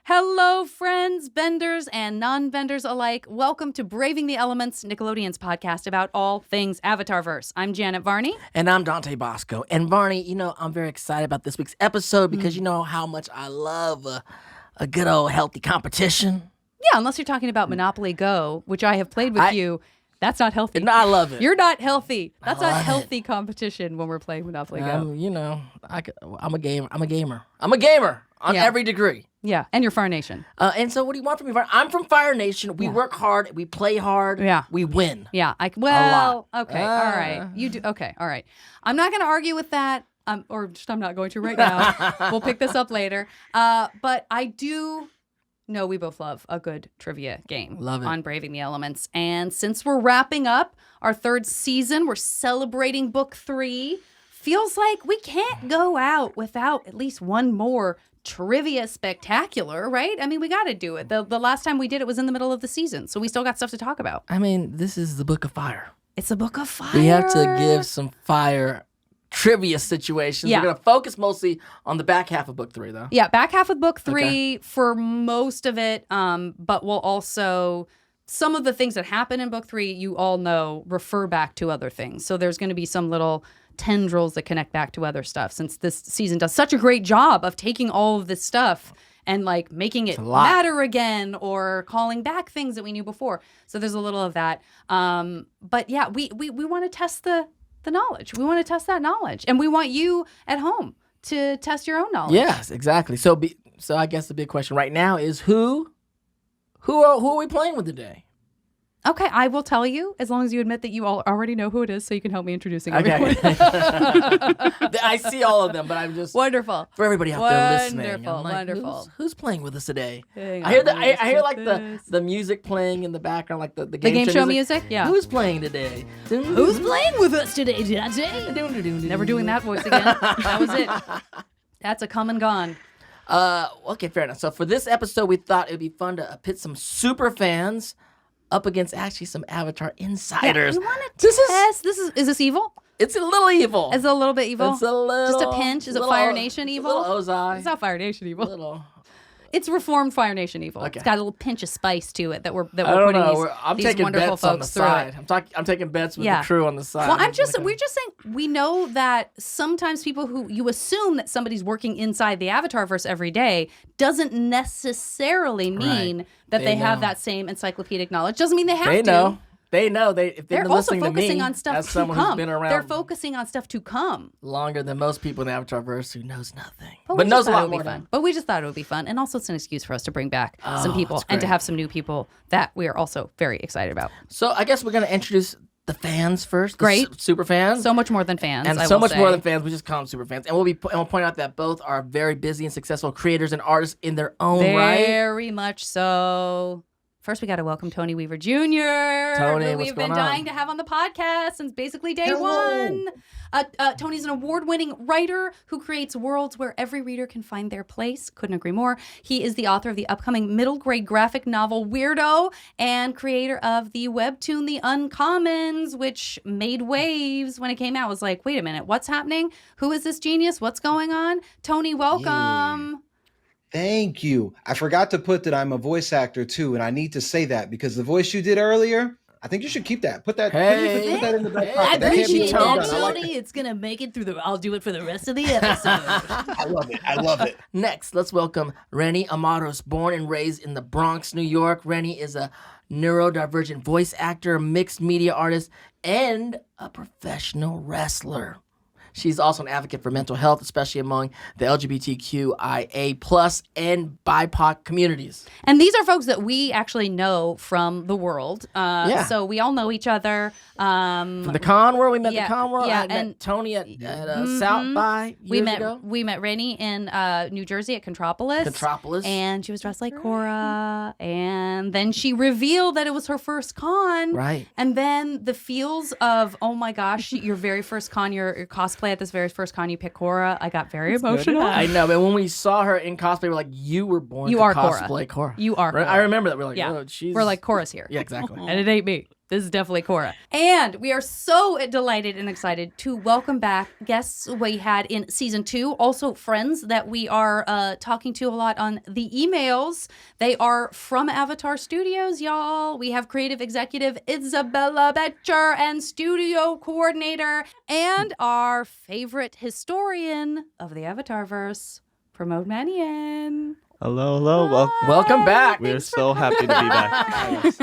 Hello, friends, benders, and non-benders alike. Welcome to Braving the Elements, Nickelodeon's podcast about all things Avatarverse. I'm Janet Varney. And I'm Dante Basco. And Varney, I'm very excited about this week's episode because you know how much I love a good old healthy competition. Yeah, unless you're talking about Monopoly Go, which I have played with you. That's not healthy. No, I love it. You're not healthy. That's a healthy competition when we're playing Monopoly Go. I'm a gamer. I'm a gamer on every degree. Yeah, and you're Fire Nation. And so what do you want from me, Varney? I'm from Fire Nation. We work hard. We play hard. Yeah. We win. Yeah. Okay. All right. You do. Okay. All right. I'm not going to argue with that. I'm not going to right now. We'll pick this up later. But I do know we both love a good trivia game. Love it. On Braving the Elements. And since we're wrapping up our third season, we're celebrating book 3. Feels like we can't go out without at least one more trivia spectacular, right? I mean, we got to do it. The last time we did it was in the middle of the season, so we still got stuff to talk about. I mean, this is the Book of Fire. It's a Book of Fire. We have to give some fire trivia situations. Yeah. We're going to focus mostly on the back half of book 3, though. Yeah, back half of book 3 for most of it, but we'll also... Some of the things that happen in book 3, you all know, refer back to other things. So there's going to be some little tendrils that connect back to other stuff, since this season does such a great job of taking all of this stuff and like making it matter again or calling back things that we knew before. So there's a little of that. But yeah, we want to test the knowledge. We want to test that knowledge. And we want you at home to test your own knowledge. Yes, exactly. So I guess the big question right now is who are we playing with today? Okay, I will tell you as long as you admit that you all already know who it is, so you can help me introducing everyone. Okay. I see all of them, but I'm just wonderful for everybody out there listening. I'm like, Wonderful. Who's playing with us today? I hear like the music playing in the background, like the game show music. Yeah. Who's playing today? Who's playing with us today, Dante? Never doing that voice again. That was it. That's a come and gone. Okay, fair enough. So for this episode, we thought it would be fun to pit some super fans up against actually some Avatar insiders. Yeah, we want to test. Is this evil? It's a little evil. Is it a little bit evil? It's a little. Just a pinch? Is it Fire Nation evil? A little Ozai. It's not Fire Nation evil. A little. It's reformed Fire Nation evil. Okay. It's got a little pinch of spice to it that we're putting I'm these taking wonderful bets on the folks through side. it. I'm taking bets with the crew on the side. Well, we're just saying we know that sometimes people who you assume that somebody's working inside the Avatarverse every day doesn't necessarily mean that they have that same encyclopedic knowledge. Doesn't mean they have to. They know. If they're also listening focusing to me, on stuff as to someone come. who's been around They're focusing on stuff to come longer than most people in the Avatarverse who knows nothing, but knows a lot more. But we just thought it would be fun, and also it's an excuse for us to bring back some people and to have some new people that we are also very excited about. So I guess we're gonna introduce the fans first. Great, super fans. So much more than fans, and so much more than fans. We just call them super fans, and we'll point out that both are very busy and successful creators and artists in their own right. Very much so. First, we got to welcome Tony Weaver Jr., Tony, who we've been dying to have on the podcast since basically day one. Tony's an award-winning writer who creates worlds where every reader can find their place. Couldn't agree more. He is the author of the upcoming middle-grade graphic novel Weirdo and creator of the webtoon The Uncommons, which made waves when it came out. It was like, wait a minute, what's happening? Who is this genius? What's going on? Tony, welcome. Yeah. Thank you. I forgot to put that I'm a voice actor too, and I need to say that because the voice you did earlier, I think you should keep that. Put that. Put that in the back pocket. I appreciate that, Tony. It's gonna make it through I'll do it for the rest of the episode. I love it. Next, let's welcome Rennie Amados, born and raised in the Bronx, New York. Rennie is a neurodivergent voice actor, mixed media artist, and a professional wrestler. She's also an advocate for mental health, especially among the LGBTQIA+ and BIPOC communities. And these are folks that we actually know from the world. So we all know each other. From the con world, we met the con world. Yeah, I met Tony at South by years ago. We met Rennie in New Jersey at Contropolis. And she was dressed like Korra. And then she revealed that it was her first con. Right. And then the feels of, oh my gosh, your very first con, your cosplay at this very first con, you picked Korra. I got very emotional. I know, but when we saw her in cosplay, we're like, you were born to cosplay Korra. You are Korra. I remember that. We're like, yeah. oh, she's... We're like, Korra's here. Yeah, exactly. And it ain't me. This is definitely Korra. And we are so delighted and excited to welcome back guests we had in season 2. Also friends that we are talking to a lot on the emails. They are from Avatar Studios, y'all. We have creative executive Isabella Betcher and studio coordinator and our favorite historian of the Avatarverse, Pramod Manian. Hello. Welcome back. We're so happy to be back.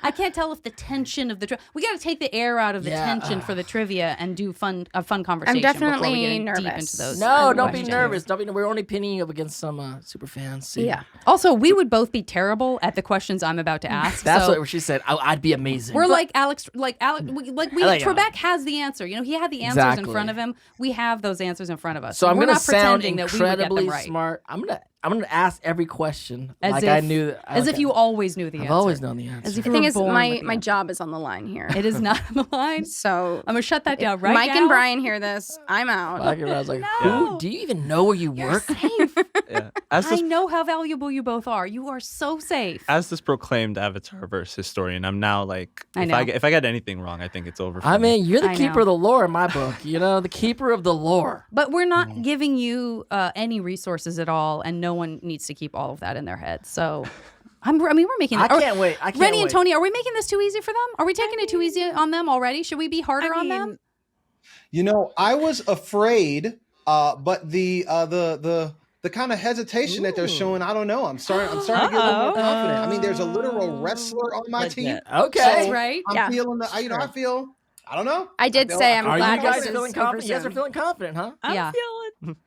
I can't tell if the tension of the we got to take the air out of the tension for the trivia and do a fun conversation. I'm definitely before we get nervous. deep into those. No, don't be questions. nervous. We're only pinning you up against some super fans. See? Yeah. Also, we would both be terrible at the questions I'm about to ask. That's so what she said. I'd be amazing. we're like Alex. Trebek has the answer. You know, he had the answers Exactly. in front of him. We have those answers in front of us. So I'm we're gonna not sound pretending that we would get incredibly them right. smart. I'm gonna ask every question As like if, I knew. as if you always knew the I've answer. always known the answer. As if The you thing were is, born with the my answer. job is on the line here. It is not on the line. So I'm gonna shut that down right Mike now. and Brian hear this. I'm out. I was like, No. who? Do you even know where you work? Safe. Yeah. As I this, know how valuable you both are. You are so safe. as this proclaimed Avatarverse historian, I'm now like, I know. if I get anything wrong, I think it's over for I me. mean, you're the I keeper know. of the lore in my book. You know, the keeper of the lore. But we're not giving you any resources at all, and no one needs to keep all of that in their head. So, we're making. I can't wait. I can't Rennie wait. and Tony, are we making this too easy for them? Are we taking it too easy on them already? Should we be harder on them? You know, I was afraid, but the kind of hesitation that they're showing, I don't know. I'm starting to get a little more confident. I mean, there's a literal wrestler on my team. Okay. That's right. I'm feeling the. You know, I don't know. I did say I'm Are glad you guys this is feeling over confident? You guys are Zoom. feeling confident, huh? Yeah.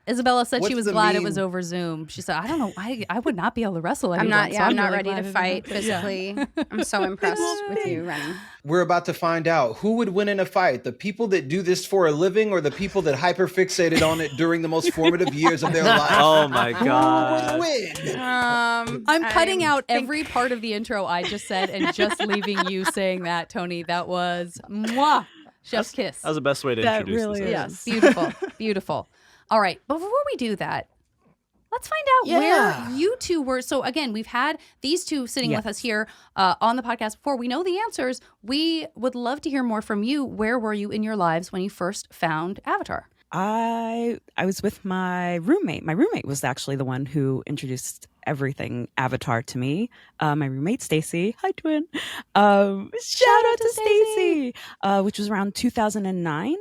Isabella said she What's was the glad it meme? was over Zoom. She said, I don't know. I would not be able to wrestle anyone. I'm not. so Yeah, I'm not really ready glad to it fight didn't happen." physically. I'm so impressed with you, Rennie. We're about to find out who would win in a fight: the people that do this for a living, or the people that hyperfixated on it during the most formative years of their life. Oh my Who god. would win? I'm cutting out every part of the intro I just said and just leaving you saying that, Tony. That was mwah. Chef's kiss. That was the best way to That introduce really this. is. Yes, beautiful, beautiful. All right, but before we do that, let's find out where you two were. So again, we've had these two sitting with us here on the podcast before. We know the answers. We would love to hear more from you. Where were you in your lives when you first found Avatar? I was with my roommate. My roommate was actually the one who introduced everything Avatar to me. My roommate Stacy, hi twin. Shout out to Stacy, which was around 2009.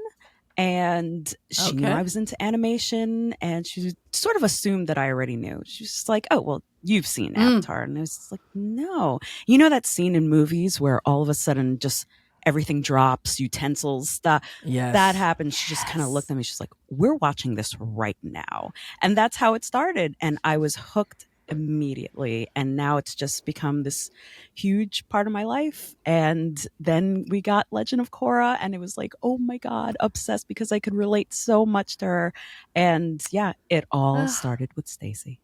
And she knew I was into animation, and she sort of assumed that I already knew. She was just like, "Oh, well, you've seen Avatar," and I was just like, "No." You know that scene in movies where all of a sudden just everything drops, utensils, stuff. Yes. That happened. She just kind of looked at me. She's like, "We're watching this right now," and that's how it started. And I was hooked immediately, and now it's just become this huge part of my life. And then we got Legend of Korra, and it was like, oh my god, obsessed, because I could relate so much to her. And yeah, it all started with Stacy.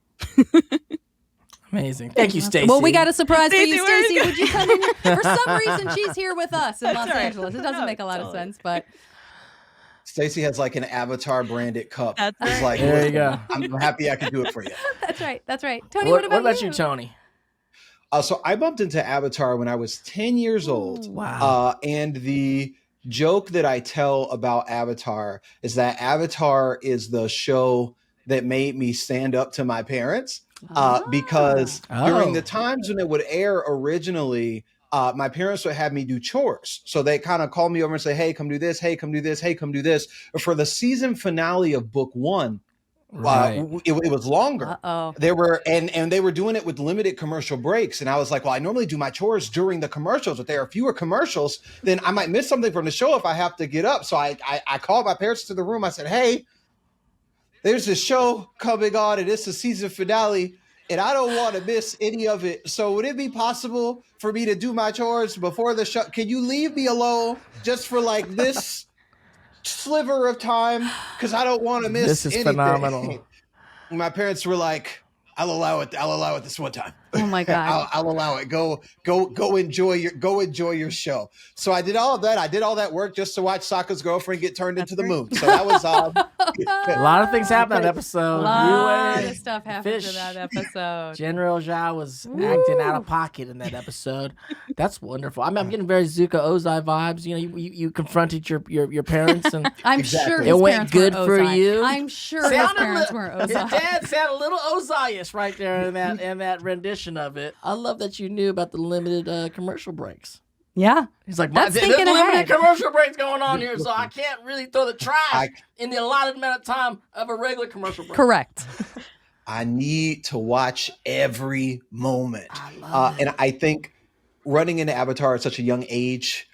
Amazing. Thank you, Stacey. Well, we got a surprise for you, Stacey, where Stacey. you Would you come in? For some reason, she's here with us in Los right. Angeles. It doesn't make a lot of sense, but Stacey has like an Avatar branded cup. That's It's right. like, There you go. I'm happy I could do it for you. that's right. That's right. Tony, What what about you, Tony? So I bumped into Avatar when I was 10 years old. Wow. And the joke that I tell about Avatar is that Avatar is the show that made me stand up to my parents. Because during the times when it would air originally, my parents would have me do chores. So they kind of call me over and say, hey, come do this. Hey, come do this. Hey, come do this. But for the season finale of book 1, it was longer. They were and they were doing it with limited commercial breaks. And I was like, well, I normally do my chores during the commercials. If there are fewer commercials, then I might miss something from the show if I have to get up. So I called my parents to the room. I said, hey, there's this show coming on, and it's the season finale, and I don't want to miss any of it. So would it be possible for me to do my chores before the show? Can you leave me alone just for like this sliver of time? Because I don't want to miss This is anything. phenomenal. My parents were like, I'll allow it. I'll allow it this one time. Oh my God. I'll allow it. Go enjoy your show. So I did all of that. I did all that work just to watch Sokka's girlfriend get turned into the moon. So that was A lot of things happened in that episode. A lot You of stuff happened fish. to that episode. General Zhao was acting out of pocket in that episode. That's wonderful. I mean, I'm getting very Zuko Ozai vibes. You know, you confronted your parents, and I'm Exactly. sure It his went parents good weren't for Ozai. you. I'm sure his Sounded parents li- weren't His Ozai. dad sounded a little Ozai-ish right there in that rendition of it. I love that you knew about the limited commercial breaks. Yeah. He's like, That's there's thinking limited ahead. commercial breaks going on here, so I can't really throw the trash I- in the allotted amount of time of a regular commercial break. Correct. I need to watch every moment. I love it. And I think running into Avatar at such a young age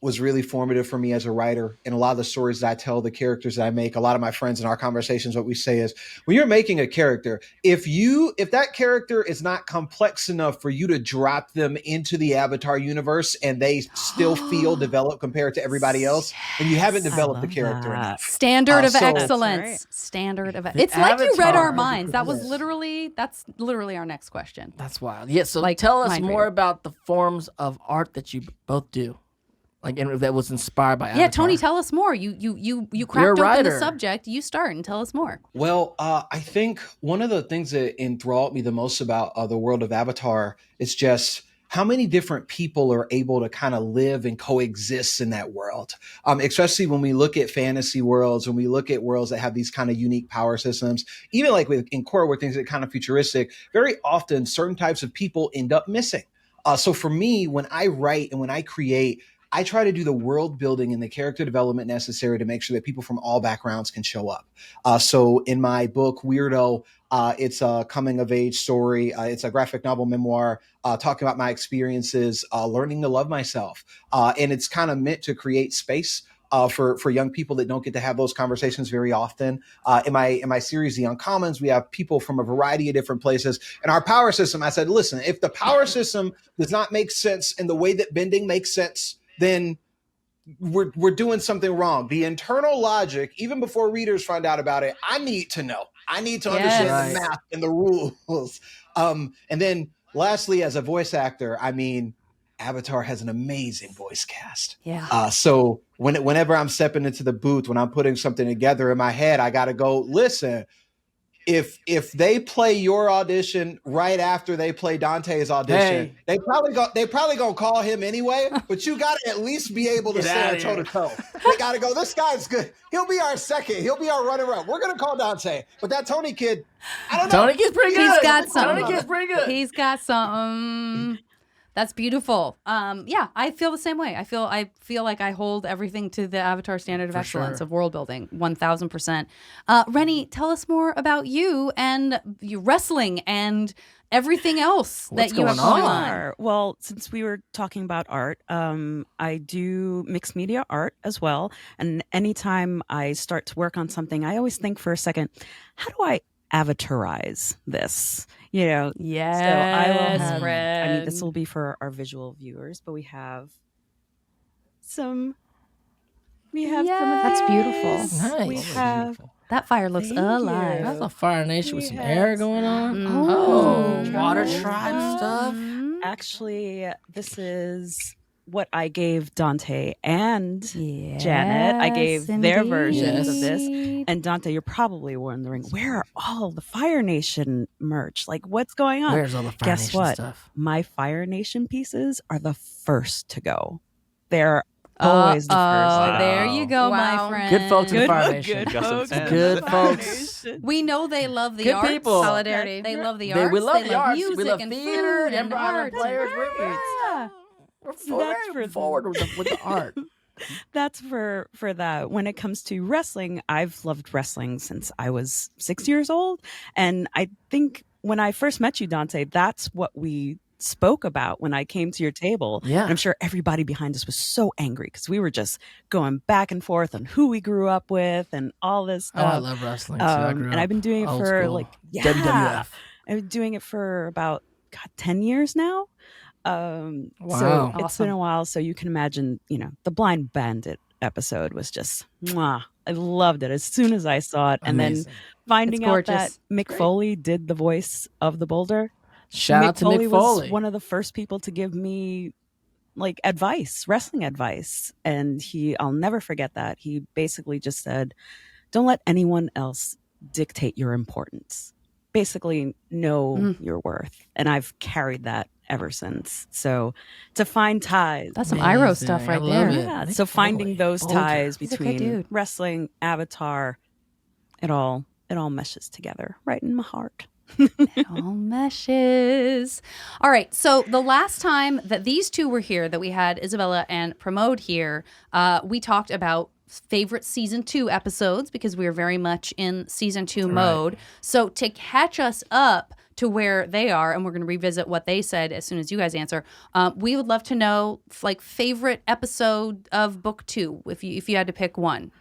was really formative for me as a writer. And a lot of the stories that I tell, the characters that I make, a lot of my friends in our conversations, what we say is, when you're making a character, if that character is not complex enough for you to drop them into the Avatar universe and they still feel developed compared to everybody else, then you haven't developed the love character that. enough. Standard of So- excellence. That's right. Standard of The It's like you read our Avatar. minds. That's Yes. literally our next question. That's wild. Yeah, so Like, tell us mind more reader. about the forms of art that you both do. Like, and that was inspired by Avatar. Yeah, Tony, tell us more. You You're a cracked open the writer. subject. You start and tell us more. Well, I think one of the things that enthralled me the most about the world of Avatar is just how many different people are able to kind of live and coexist in that world. Especially when we look at fantasy worlds, when we look at worlds that have these kind of unique power systems, even like in Korra, where things are kind of futuristic, very often certain types of people end up missing. So for me, when I write and when I create, I try to do the world building and the character development necessary to make sure that people from all backgrounds can show up. So in my book, Weirdo, it's a coming of age story. It's a graphic novel memoir talking about my experiences, learning to love myself. And it's kind of meant to create space for young people that don't get to have those conversations very often. In my series, The Uncommons, we have people from a variety of different places. And our power system, I said, listen, if the power system does not make sense in the way that bending makes sense, then we're doing something wrong. The internal logic, even before readers find out about it, I need to know. I need to understand the math and the rules. And then lastly, as a voice actor, I mean, Avatar has an amazing voice cast. Yeah. So whenever I'm stepping into the booth, when I'm putting something together in my head, I got to go, listen, if they play your audition right after they play Dante's audition, they probably gonna call him anyway. But you got to at least be able to stand toe to toe. They got to go. This guy's good. He'll be our second. He'll be our runner-up. We're gonna call Dante, but that Tony kid, I don't know. Tony Kid's pretty good. He's got something. Tony Kid's pretty good. He's got something. That's beautiful. Yeah, I feel the same way. I feel like I hold everything to the Avatar standard of excellence of world building, 1000%. Rennie, tell us more about you and your wrestling and everything else that you have going on. Sure. Well, since we were talking about art, I do mixed media art as well. And anytime I start to work on something, I always think for a second, how do I avatarize this? You know, Yes, so I will have, I Fred. mean, this will be for our visual viewers, but we have some. We have some of That's these. beautiful. We Nice. have. That fire looks Thank alive. you. That's a Fire Nation with We some have air going on. Mhm. Oh, Mhm. water tribe stuff. Mhm. Actually, this is what I gave Dante and Yes, Janet. I gave their versions of this. indeed. And Dante, you're probably wondering, where are all the Fire Nation merch? Like, what's going on? Where's all the Fire Guess Nation what? stuff? My Fire Nation pieces are the first to go. They're always the first. Wow. There you go, my Wow. friend. Good folks in the Fire Good Nation. Got some folks. fans. Good Fire folks. Nation. We know they love the Good arts. people. Solidarity. They love the They- arts. we love they the arts. We music love and theater food and art. players. Yeah. We're So that's very for forward with the art. That's for that. When it comes to wrestling, I've loved wrestling since I was 6 years old. And I think when I first met you, Dante, that's what we spoke about when I came to your table. Yeah. And I'm sure everybody behind us was so angry because we were just going back and forth on who we grew up with and all this Oh, stuff. I love wrestling too. I grew and up I've been doing it old for school. like WWF. I've been doing it for about 10 years now. Wow. So it's Awesome. been a while. So you can imagine, the Blind Bandit episode was just mwah. I loved it as soon as I saw it. And then Amazing. finding out that gorgeous. Mick Foley did the voice of the boulder. Shout out to Mick Foley. Was one of the first people to give me like advice, wrestling advice. And I'll never forget that. He basically just said, don't let anyone else dictate your importance. Basically, know your worth. And I've carried that ever since. So to find ties. That's some Iroh stuff right I love there. it. Yeah. Mick So finding Foley, those Boulder. ties He's a good between dude. wrestling, Avatar, it all meshes together right in my heart. It all meshes. All right. So the last time that these two were here, that we had Isabella and Pramod here, we talked about favorite season 2 episodes because we are very much in season 2 mode. So to catch us up to where they are, and we're going to revisit what they said as soon as you guys answer, we would love to know like favorite episode of book 2 if you had to pick one.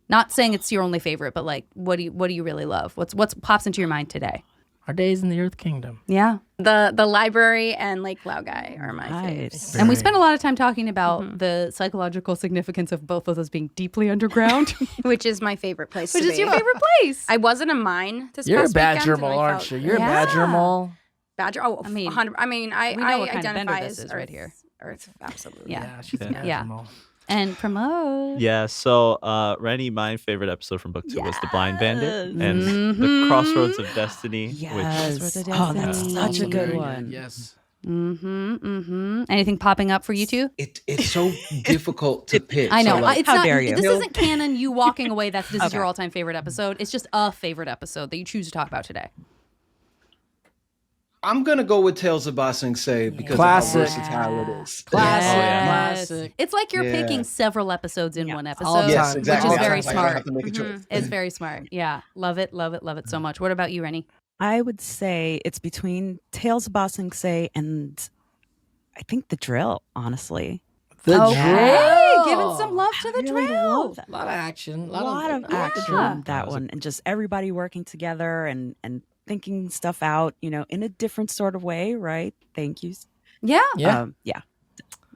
Not saying it's your only favorite, but like what do you really love? What's pops into your mind today? Our days in the Earth Kingdom. Yeah. The library and Lake Lao Guy are my faves. And we spent a lot of time talking about the psychological significance of both of those being deeply underground. Which is my favorite place Which to is be. your favorite place. I was in a mine this You're a past Badger weekend, and Mole, I aren't felt- you? You're Yeah. a Badger Mole. Badger. Oh, I mean, 100. I mean, I we know what kind of identify bender this as is Earth, right here. Earth, absolutely. Yeah. She's a Badger Yeah. Mole. And promote. Yeah, so Rennie, my favorite episode from book 2 was The Blind Bandit and Mhm. The Crossroads of Destiny, Yes. Crossroads of Oh, that's Destiny. such a good Very one. Yes. Anything popping up for you two? It's so difficult to pick. I know. So, like, It's How not, dare you. This isn't canon, you walking away, this is Okay. your all-time favorite episode. It's just a favorite episode that you choose to talk about today. I'm gonna go with Tales of Ba Sing Se because Classic. of how versatile it is. Classic. Oh, yeah. Classic. It's like you're Yeah. picking several episodes in Yeah. one All episode. Yes, time. exactly. Which is That's very why I smart. have to make a choice. It's very smart. Yeah. Love it, love it, love it so much. What about you, Rennie? I would say it's between Tales of Ba Sing Se and I think The Drill, honestly. The Hey, drill. giving some love to the I really drill. love that. A lot of action. A lot of action Yeah. in that one, and just everybody working together and thinking stuff out, in a different sort of way, right? Thank you. Yeah. Yeah. Yeah.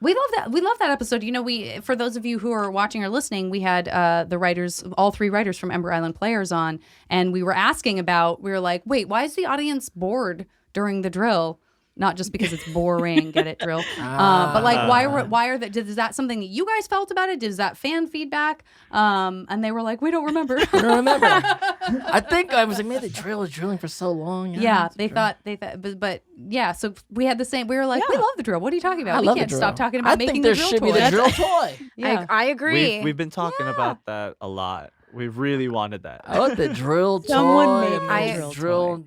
We love that. We love that episode. We, for those of you who are watching or listening, we had the writers, all 3 writers from Ember Island Players on, and we were asking about, we were like, wait, why is the audience bored during the drill? Not just because it's boring, get it, drill. But like, why are that? Is that something that you guys felt about it? Is that fan feedback? And they were like, we don't remember. I don't remember. I think I was like, man, the drill is drilling for so long. Yeah, they thought, but yeah. So we had the same. We were like, we Yeah. love the drill. What are you talking about? I We love can't the stop drill. talking about I making think the there drill should toy. be the drill toy. Yeah. I agree. We've been talking about that a lot. We really wanted that. I want the drill toy. Someone make and a the drill toy.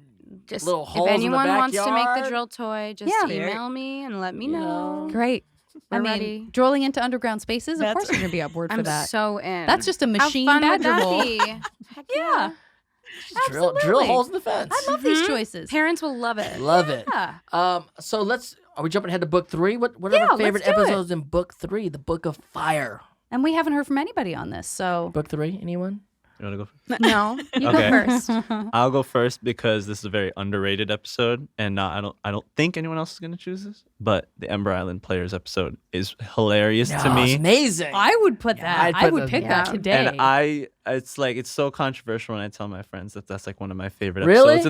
Just little if holes in the anyone wants to make the backyard. drill toy, just Yeah. email me and let me know. Great. We're I mean, ready. drilling into underground spaces. Of That's- course, you're gonna be up board for I'm that. so in. That's just a machine How fun would badger that hole. be? Heck Yeah, drill absolutely. holes in the fence. I love these choices. Parents will love it. Love it. Yeah. So are we jumping ahead to book 3? What are Yeah, our let's favorite do it. episodes in book 3? The Book of Fire. And we haven't heard from anybody on this, so Book 3, anyone? You want to go first? No, you Okay. go first. I'll go first because this is a very underrated episode, and I don't think anyone else is gonna choose this. But the Ember Island Players episode is hilarious to Oh, me. it's amazing. I would put Yeah, that. I'd I put would that- pick that Yeah. today. And it's so controversial when I tell my friends that that's like one of my favorite Really? episodes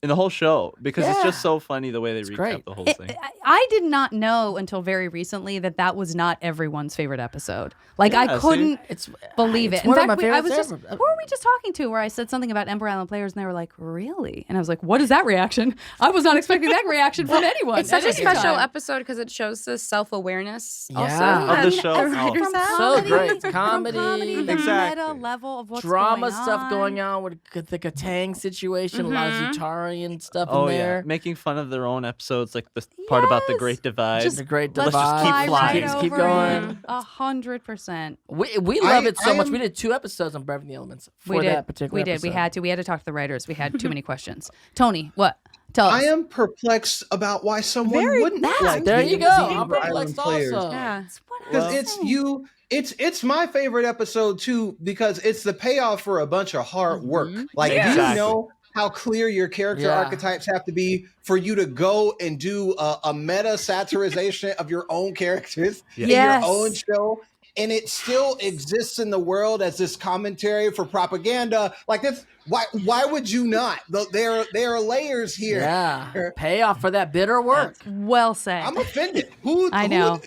in the whole show because it's Yeah. just so funny the way they recap great. the whole thing. I did not know until very recently that was not everyone's favorite episode. Like I Yeah, see? couldn't It's believe it. It's In one fact, of my I was favorites just ever. who were we just talking to where I said something about Ember Island Players and they were like, "Really?" And I was like, "What is that reaction?" I was not expecting that reaction from anyone. It's such at a any special time. episode because it shows the self-awareness Yeah. also. Of the that show. the Oh. writers From have. So comedy, great. from Comedy. the Exactly. meta level of what's drama going stuff on. going on with the Katang situation, a lot of Zutarian stuff in Oh there. yeah, making fun of their own episodes, like the part about the Yes. Great Divide. Just The Great Let's Divide. just keep fly flying. right Keep over going. it. 100%. We love it so I much. am- We did 2 episodes on Brevin the Elements for We did. that particular We did. episode. We had to. We had to talk to the writers. We had too many questions. Tony, what? Tell us. I am perplexed about why someone Very- wouldn't that's- like There the- you go. the I'm Ember Island perplexed Players. also. Yeah. Because it's my favorite episode too, because it's the payoff for a bunch of hard work. Like, Yeah. do you Exactly. know how clear your character Yeah. archetypes have to be for you to go and do a meta satirization of your own characters in Yes. your own show? and it still exists in the world as this commentary for propaganda. Like this, why would you not? There are layers here. Yeah, payoff for that bitter work. Well said. I'm offended. I know.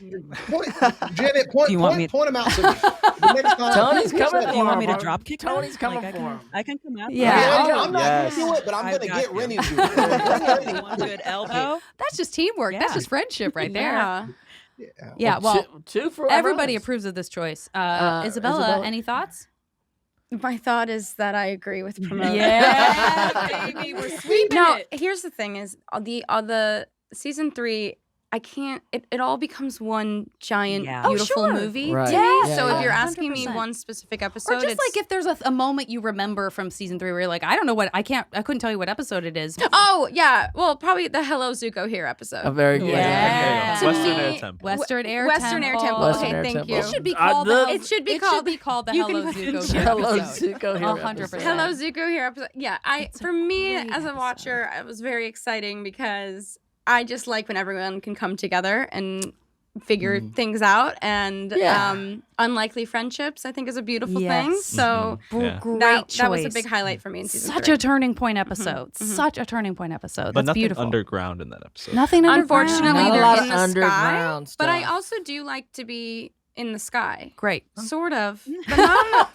Janet, point him out to me. The next time- Tony's coming Do for you want him. me to drop kick? Tony's them? coming Like, for him. I can come out. Yeah. I'm not Yes. going to do it, but I'm going to got get you. Rennie to do it. One good elbow. That's just teamwork. That's Yeah. just friendship right there. Yeah. Yeah. Well, two for everybody us. approves of this choice. Isabella? Isabella, any thoughts? My thought is that I agree with Promote. Yeah, baby, we're sweeping No, it. here's the thing: is the season 3. I can't. It all becomes one giant Yeah. beautiful sure. movie. Right. To Yeah. me. Yeah, So yeah. if you're asking me 100%. one specific Or episode, just it's like if there's a moment you remember from season 3 where you're like, I don't know what I couldn't tell you what episode it is. oh yeah, well probably the Hello Zuko here episode. A very good. Yeah. To Western me- Air Temple. Western Air Western Air Temple. Western Okay, Air thank Temple. you. It should be Uh, called the- the. It should be called- the you Hello can put Zuko it- here Hello episode. Zuko here. 100%. Hello Zuko here episode. Yeah, It's a for me great as a episode. watcher, it was very exciting because I just like when everyone can come together and figure things out, and Yeah. unlikely friendships I think is a beautiful Yes. thing. So Yeah. Great that was a choice. big highlight for me in season Such 3. a turning point episode. Such a turning point episode. But That's nothing beautiful. underground in that episode. Nothing underground. Unfortunately, Not a they're lot in of the sky, underground but I stuff. also do like to be in the sky. Great. Sort of. But not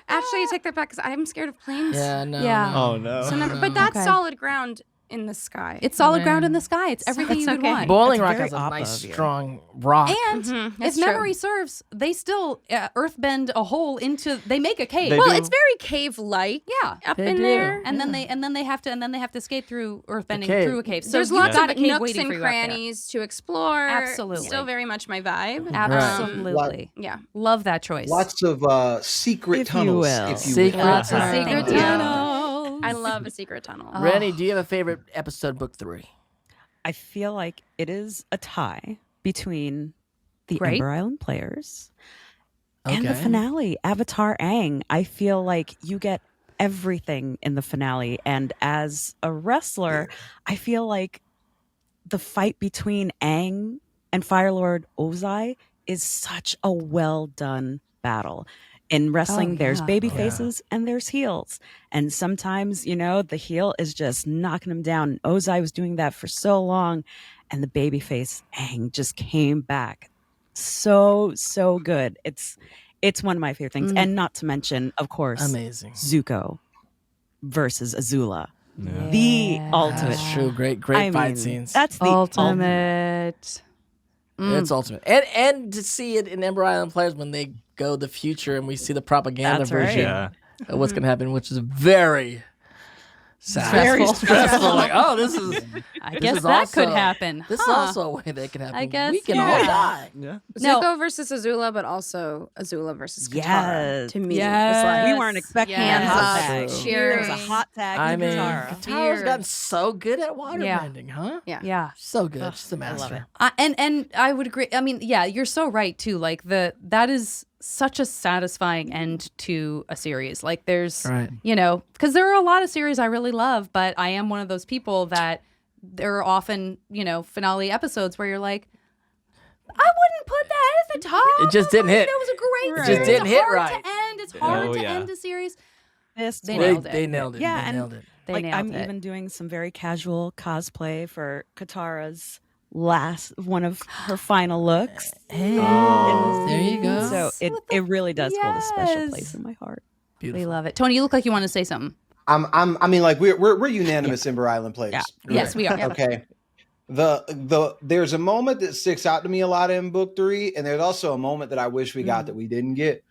actually I take that back because I'm scared of planes. Yeah, no. Yeah. no. Oh no. So never, but that's Okay. solid ground in the sky. It's solid ground in the sky. It's everything It's you would okay. want. Boiling That's Rock very has a op nice, of you. strong rock. And That's if true. memory serves, they still earthbend a hole into. They make a cave. They Well, do. it's very cave-like yeah. up They in do. there. And then they have to skate through earthbending cave. through a cave. So There's you've lots got of a cave nooks waiting and for you up there. crannies to explore. Absolutely. Still very much my vibe. Absolutely. Yeah. Love that choice. Lots of secret If you tunnels, will. if you Secret will. Lots of tunnels. secret Thank you. tunnels. I love a secret tunnel. Oh. Rennie, do you have a favorite episode, book 3? I feel like it is a tie between the Great. Ember Island players and the Okay. finale, Avatar Aang. I feel like you get everything in the finale. And as a wrestler, I feel like the fight between Aang and Firelord Ozai is such a well done battle. In wrestling, there's yeah. baby faces and there's heels. And sometimes, you know, the heel is just knocking him down. Ozai was doing that for so long. And the baby face Aang just came back. So good. It's one of my favorite things. And not to mention, of course, Amazing. Zuko versus Azula. Yeah. The ultimate. That's true. Great I fight mean, scenes. That's the ultimate. Ultimate. It's ultimate. And to see it in Ember Island Players when they go the future and we see the propaganda That's right. version Yeah. of what's going to happen, which is very sad. Very stressful. Like, oh, this is I This guess is that could also- happen. this is also a way that can happen. I guess, we can yeah. all die. Yeah. No. Zuko versus Azula, but also Azula versus Katara. Yes. To me, Yes. it's like We weren't expecting Yes. a hot tag. True. There's a Cheers. hot tag. I in mean, Katara. Katara's Fear. gotten so good at waterbending, huh? Yeah. So good. She's a I love master. it. And I would agree. I mean, yeah, you're so right too. Like that is such a satisfying end to a series. Like there's, Right. you know, because there are a lot of series I really love, but I am one of those people that there are often, you know, finale episodes where you're like, I wouldn't put that at the top. It just didn't hit. That was a great Right. series. Just didn't hit hard right. to end. It's hard Oh, to yeah. end a series. This They one. nailed it. They nailed it. Yeah, They and- nailed it. They like nailed I'm it. even doing some very casual cosplay for Katara's one of her final looks. Oh, there you go. So it really does hold a special Yes. place in my heart. Beautiful. We love it. Tony, you look like you want to say something. I mean, like we're unanimous Ember Island players. Yeah. Yes, we are. Okay. There's a moment that sticks out to me a lot in book 3, and there's also a moment that I wish we got that we didn't get.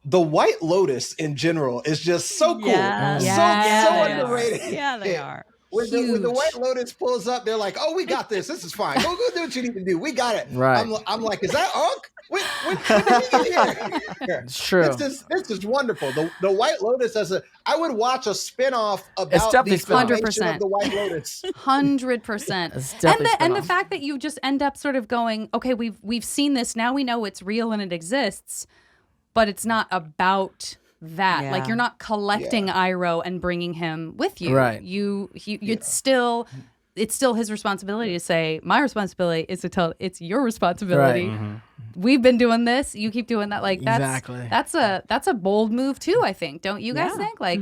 The White Lotus in general is just so cool. Yes. So Yes. underrated. Yeah, they are. When the Huge. White Lotus pulls up, they're like, "Oh, we got this. This is fine. Go do what you need to do. We got it." Right. I'm like, "Is that Unk? When did he get here?" It's true. This is wonderful. The White Lotus I would watch a spinoff about definitely the spin-off. formation 100%. of the White Lotus. 100%. It's And definitely the spin-off. fact that you just end up sort of going, okay, we've seen this, now we know it's real and it exists, but it's not about that. Yeah. Like you're not collecting Iroh and bringing him with you. Right. It's still it's still his responsibility to say, my responsibility is to tell it's your responsibility. Right. We've been doing this. You keep doing that. Like Exactly. that's a bold move too, I think. Don't you guys think? Like,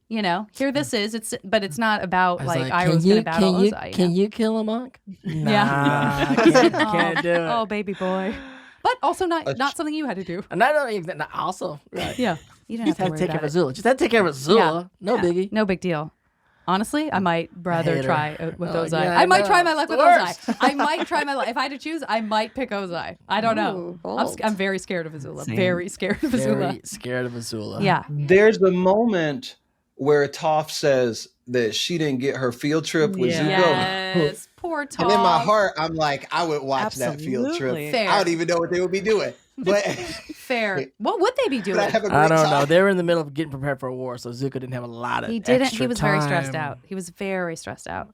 you know, here this is. But it's not about I was like like, Iroh's going to battle Ozai. Can you kill a monk? Yeah. I can't do it. Oh, baby boy. But also not something you had to do. And I don't also, right. Yeah. You didn't Just have have to to worry take care about of it. Azula. Just have to take care of Azula. No biggie. No big deal. Honestly, I might rather hate her. try it with Oh, Ozai. yeah, I might know. try my luck It's with the worst. Ozai. I might try my luck. If I had to choose, I might pick Ozai. I don't know. Ooh, bold. I'm very scared of Azula. Same. Very scared of Azula. Very scared of Azula. Yeah. There's the moment where Toph says that she didn't get her field trip with Zuko. Yes. Poor Tom. And in my heart, I'm like, I would watch that field Absolutely. trip. Fair. I don't even know what they would be doing. But, Fair. What would they be doing? but I have a great I don't time. know. They were in the middle of getting prepared for a war, so Zuko didn't have a lot of He didn't. extra He was very stressed time. out. He was very stressed out.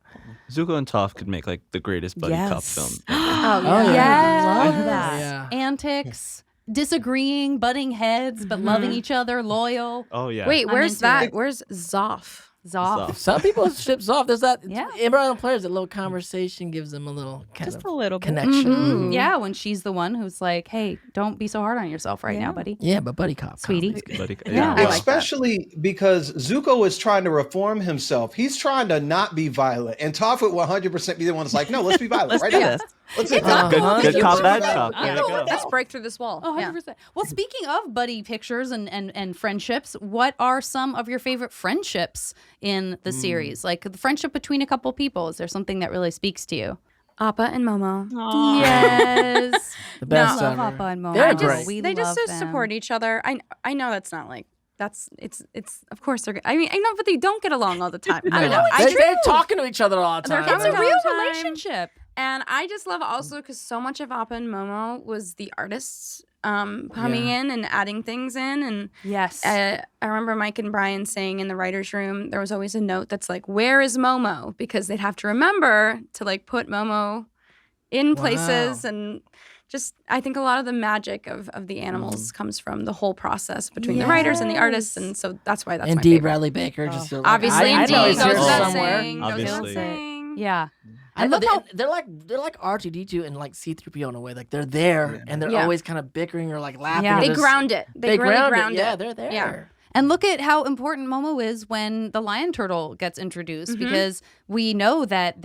Zuko and Toph could make like the greatest buddy cop Yes. film. Oh, Oh, yeah. Love Yeah. that. Yeah. Antics, disagreeing, butting heads, but loving each other, loyal. Oh yeah. Wait, I'm where's into that? it. Where's Zoff? Zoff. Zoff. Some people ships off. There's that. Yeah. Ember Island players, a little conversation gives them a little kind Just of a little bit. connection. Mhm. Yeah, when she's the one who's like, "Hey, don't be so hard on yourself right now, buddy." Yeah, but buddy cop, Sweetie. comedy's good. Buddy, Yeah. I like Especially because Zuko is trying to reform himself. He's trying to not be violent. And Toph would 100% be the one that's like, no, let's be violent Let's right do now. this. Let's It's not Good- cool. good that cop, you bad were- cop. Yeah. There you go. Let's break through this wall. Oh, 100%. Well, speaking of buddy pictures and friendships, what are some of your favorite friendships in the series? Like the friendship between a couple people. Is there something that really speaks to you? Appa and Momo. Yes. The best love ever. Appa and Momo. They're I great. just, We they just love so them. support each other. I know that's not like it's of course they're. I mean I know, but they don't get along all the time. I don't know. They're talking to each other all the They're time. It's a all real the time. relationship. And I just love also because so much of Appa and Momo was the artists coming in and adding things in. And Yes. I remember Mike and Brian saying in the writer's room, there was always a note that's like, where is Momo? Because they'd have to remember to like put Momo in places. And just, I think a lot of the magic of the animals comes from the whole process between the writers and the artists. And so that's why that's and my D. favorite. Bradley Baker just feels Obviously, like, and D I know goes he's here without somewhere. saying. Goes without Obviously. saying. Yeah. I And love look how they're like R2D2 and like C3PO in a way. Like they're there and they're Yeah. always kind of bickering or like laughing. Yeah. or They just- ground it. They really ground it. Yeah, they're there. Yeah. And look at how important Momo is when the lion turtle gets introduced, because we know that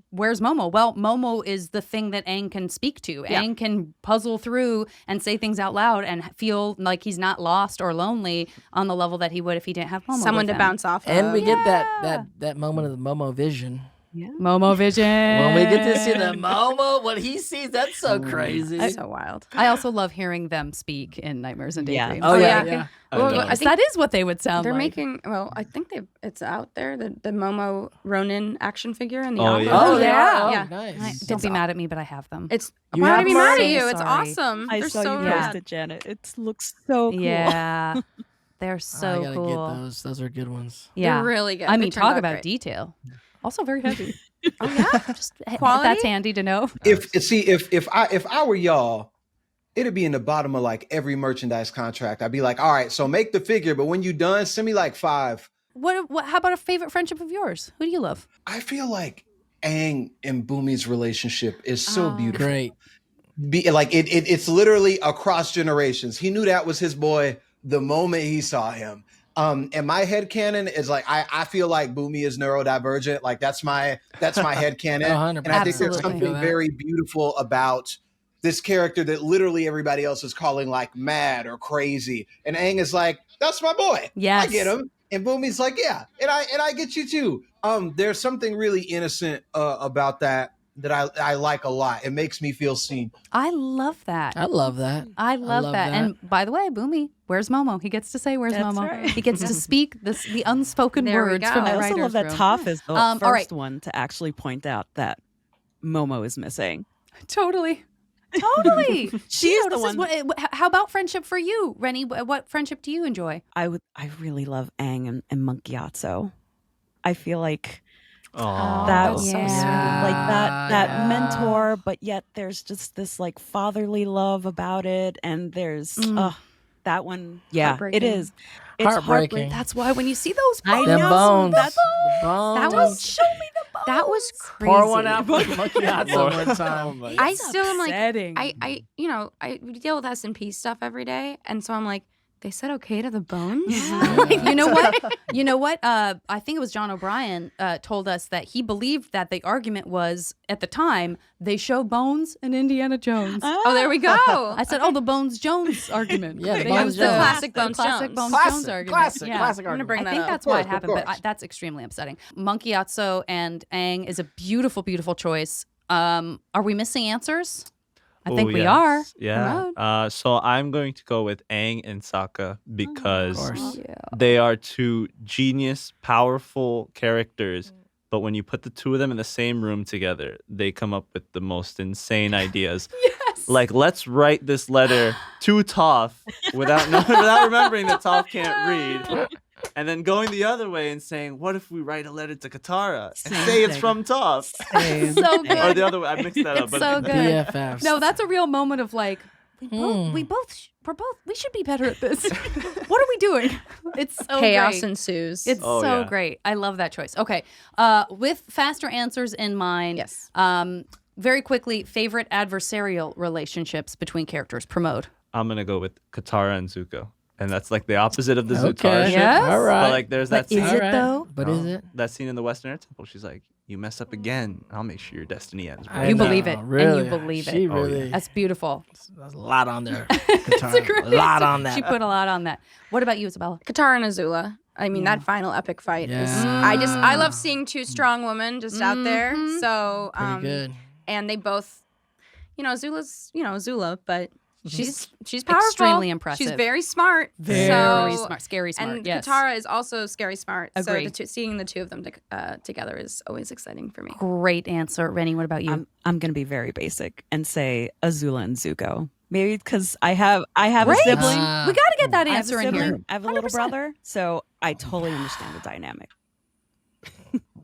where's Momo? Well, Momo is the thing that Aang can speak to. Yeah. Aang can puzzle through and say things out loud and feel like he's not lost or lonely on the level that he would if he didn't have Momo. Someone with to him. bounce off And of. we get that moment of the Momo vision. Momo vision. When we get to see the Momo, what he sees, that's so crazy. so wild. I also love hearing them speak in Nightmares and Yeah. Daydreams. Oh, yeah, yeah. yeah. Well, I know. I think that is what they would sound they're like. making. Well, I think it's out there. The Momo Ronin action figure and the Oh, opera. yeah. Oh, yeah. yeah. Oh, Yeah. nice. Don't be mad at me, but I have them. It's You why would I have be them mad at already? you? It's Sorry. awesome. I They're saw so you rad. posted, Janet. It looks so cool. Yeah. They're I so gotta cool. get those. Those are good ones. Yeah. They're really good. I They mean, turned talk out about great. detail. Also very heavy. Oh yeah. Just Quality? that's handy to know. If I were y'all, it'd be in the bottom of like every merchandise contract. I'd be like, all right, so make the figure, but when you done, send me like 5. What? How about a favorite friendship of yours? Who do you love? I feel like Aang and Bumi's relationship is so beautiful. Great. It's literally across generations. He knew that was his boy the moment he saw him. And my headcanon is like I feel like Bumi is neurodivergent. Like that's my headcanon. 100%. And I think there's Absolutely. something very beautiful about this character that literally everybody else is calling like mad or crazy. And Aang is like, that's my boy. Yes. I get him. And Bumi's like, yeah, and I get you too. There's something really innocent about that I like a lot. It makes me feel seen. I love that. I love that. I love that. And by the way, Boomy, where's Momo? He gets to say, "Where's That's Momo?" right. He gets to speak the unspoken There we words go. from the I also writer's love that room. Toph is the all right. first one to actually point out that Momo is missing. Totally. She is the notices one. how about friendship for you, Rennie? What friendship do you enjoy? I really love Aang and Monkey Yatso. I feel like Aw. that that's was so like sweet. that mentor, but yet there's just this like fatherly love about it, and there's that one. Yeah, it Heartbreaking. is. It's Heartbreaking. That's why when you see those I bones, Them know. bones. That's- The bones. That was show me the bones. that was crazy. Pour one out for macchiato one time. I still am like, upsetting. I we deal with S&P stuff every day, and so I'm like, they said okay to the bones. You know what? You know what? I think it was John O'Brien told us that he believed that the argument was at the time they show bones in Indiana Jones. Oh, there we go. I said, "Oh, the Bones Jones argument." Yeah, the They Bones used Jones. Classic Bones classic Jones. Bones Classic, Jones argument. classic, Yeah. classic I'm gonna argument. bring I that think up. that's Of why it course, happened, of but course. that's extremely upsetting. Monkey Atso and Aang is a beautiful, beautiful choice. Are we missing answers? I think Oh, we yes. are. Yeah. So I'm going to go with Aang and Sokka because course. Yeah. they are two genius, powerful characters. But when you put the two of them in the same room together, they come up with the most insane ideas. Yes. Like, let's write this letter to Toph without remembering that Toph can't read. And then going the other way and saying, what if we write a letter to Katara and Same say it's thing. from Toph? So good. Or the other way. I mixed that up. It's but so good. BFFs. No, that's a real moment of like, we should be better at this. What are we doing? It's so Chaos great. ensues. It's Oh, so yeah. great. I love that choice. Okay. With faster answers in mind. Yes. Very quickly, favorite adversarial relationships between characters. Promote. I'm going to go with Katara and Zuko. And that's like the opposite of the Zutara Okay. shit. Yes. All right. But like there's that But is scene. it though? But is it? That scene in the Western Air Temple. She's like, you mess up again, I'll make sure your destiny ends. I You know, believe it, and really. you believe it. She Oh, yeah. really. That's beautiful. There's a lot on there. It's a great A lot answer. on that. She put a lot on that. What about you, Isabella? Katara and Azula. I mean, that final epic fight is. Yeah. I love seeing two strong women just out there. So, Pretty good. and they both, Azula's, Azula, but she's powerful. Extremely impressive. She's very smart. Very So- smart. Scary smart. And yes. Katara is also scary smart. Agreed. So seeing the two of them together is always exciting for me. Great answer. Rennie, what about you? I'm going to be very basic and say Azula and Zuko. Maybe because I have a Great. sibling. We got to get that I have a answer in here. sibling. I have a little 100%. brother, so I totally understand the dynamic.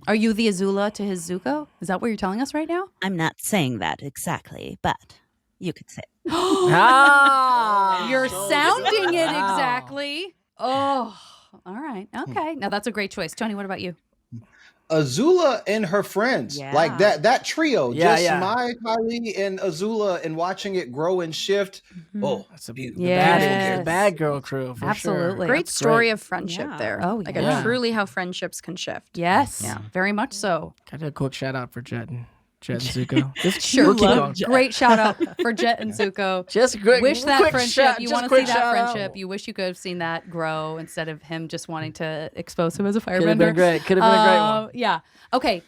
Are you the Azula to his Zuko? Is that what you're telling us right now? I'm not saying that exactly, but you could say. Ah, You're sounding it exactly. Oh, all right. Okay. Now that's a great choice. Tony, what about you? Azula and her friends, Yeah. like that trio, Yeah, just yeah. Mai, Kylie, and Azula, and watching it grow and shift. Oh, That's a beautiful. Yes. The bad girl crew for Absolutely. sure. Great That's story of friendship Yeah. there. Oh, Like yeah. truly how friendships can shift. Yes. Yeah. Very much so. Can I do a quick shout out for Jet and Zuko? Just Sure. we'll keep going. Great shout out for Jet and Zuko. Just quick. Wish that quick friendship. shout- You just want to see quick that shout out. friendship. You wish you could have seen that grow instead of him just wanting to expose him as a Could have been firebender. great. Could have been a great one. Yeah. Okay.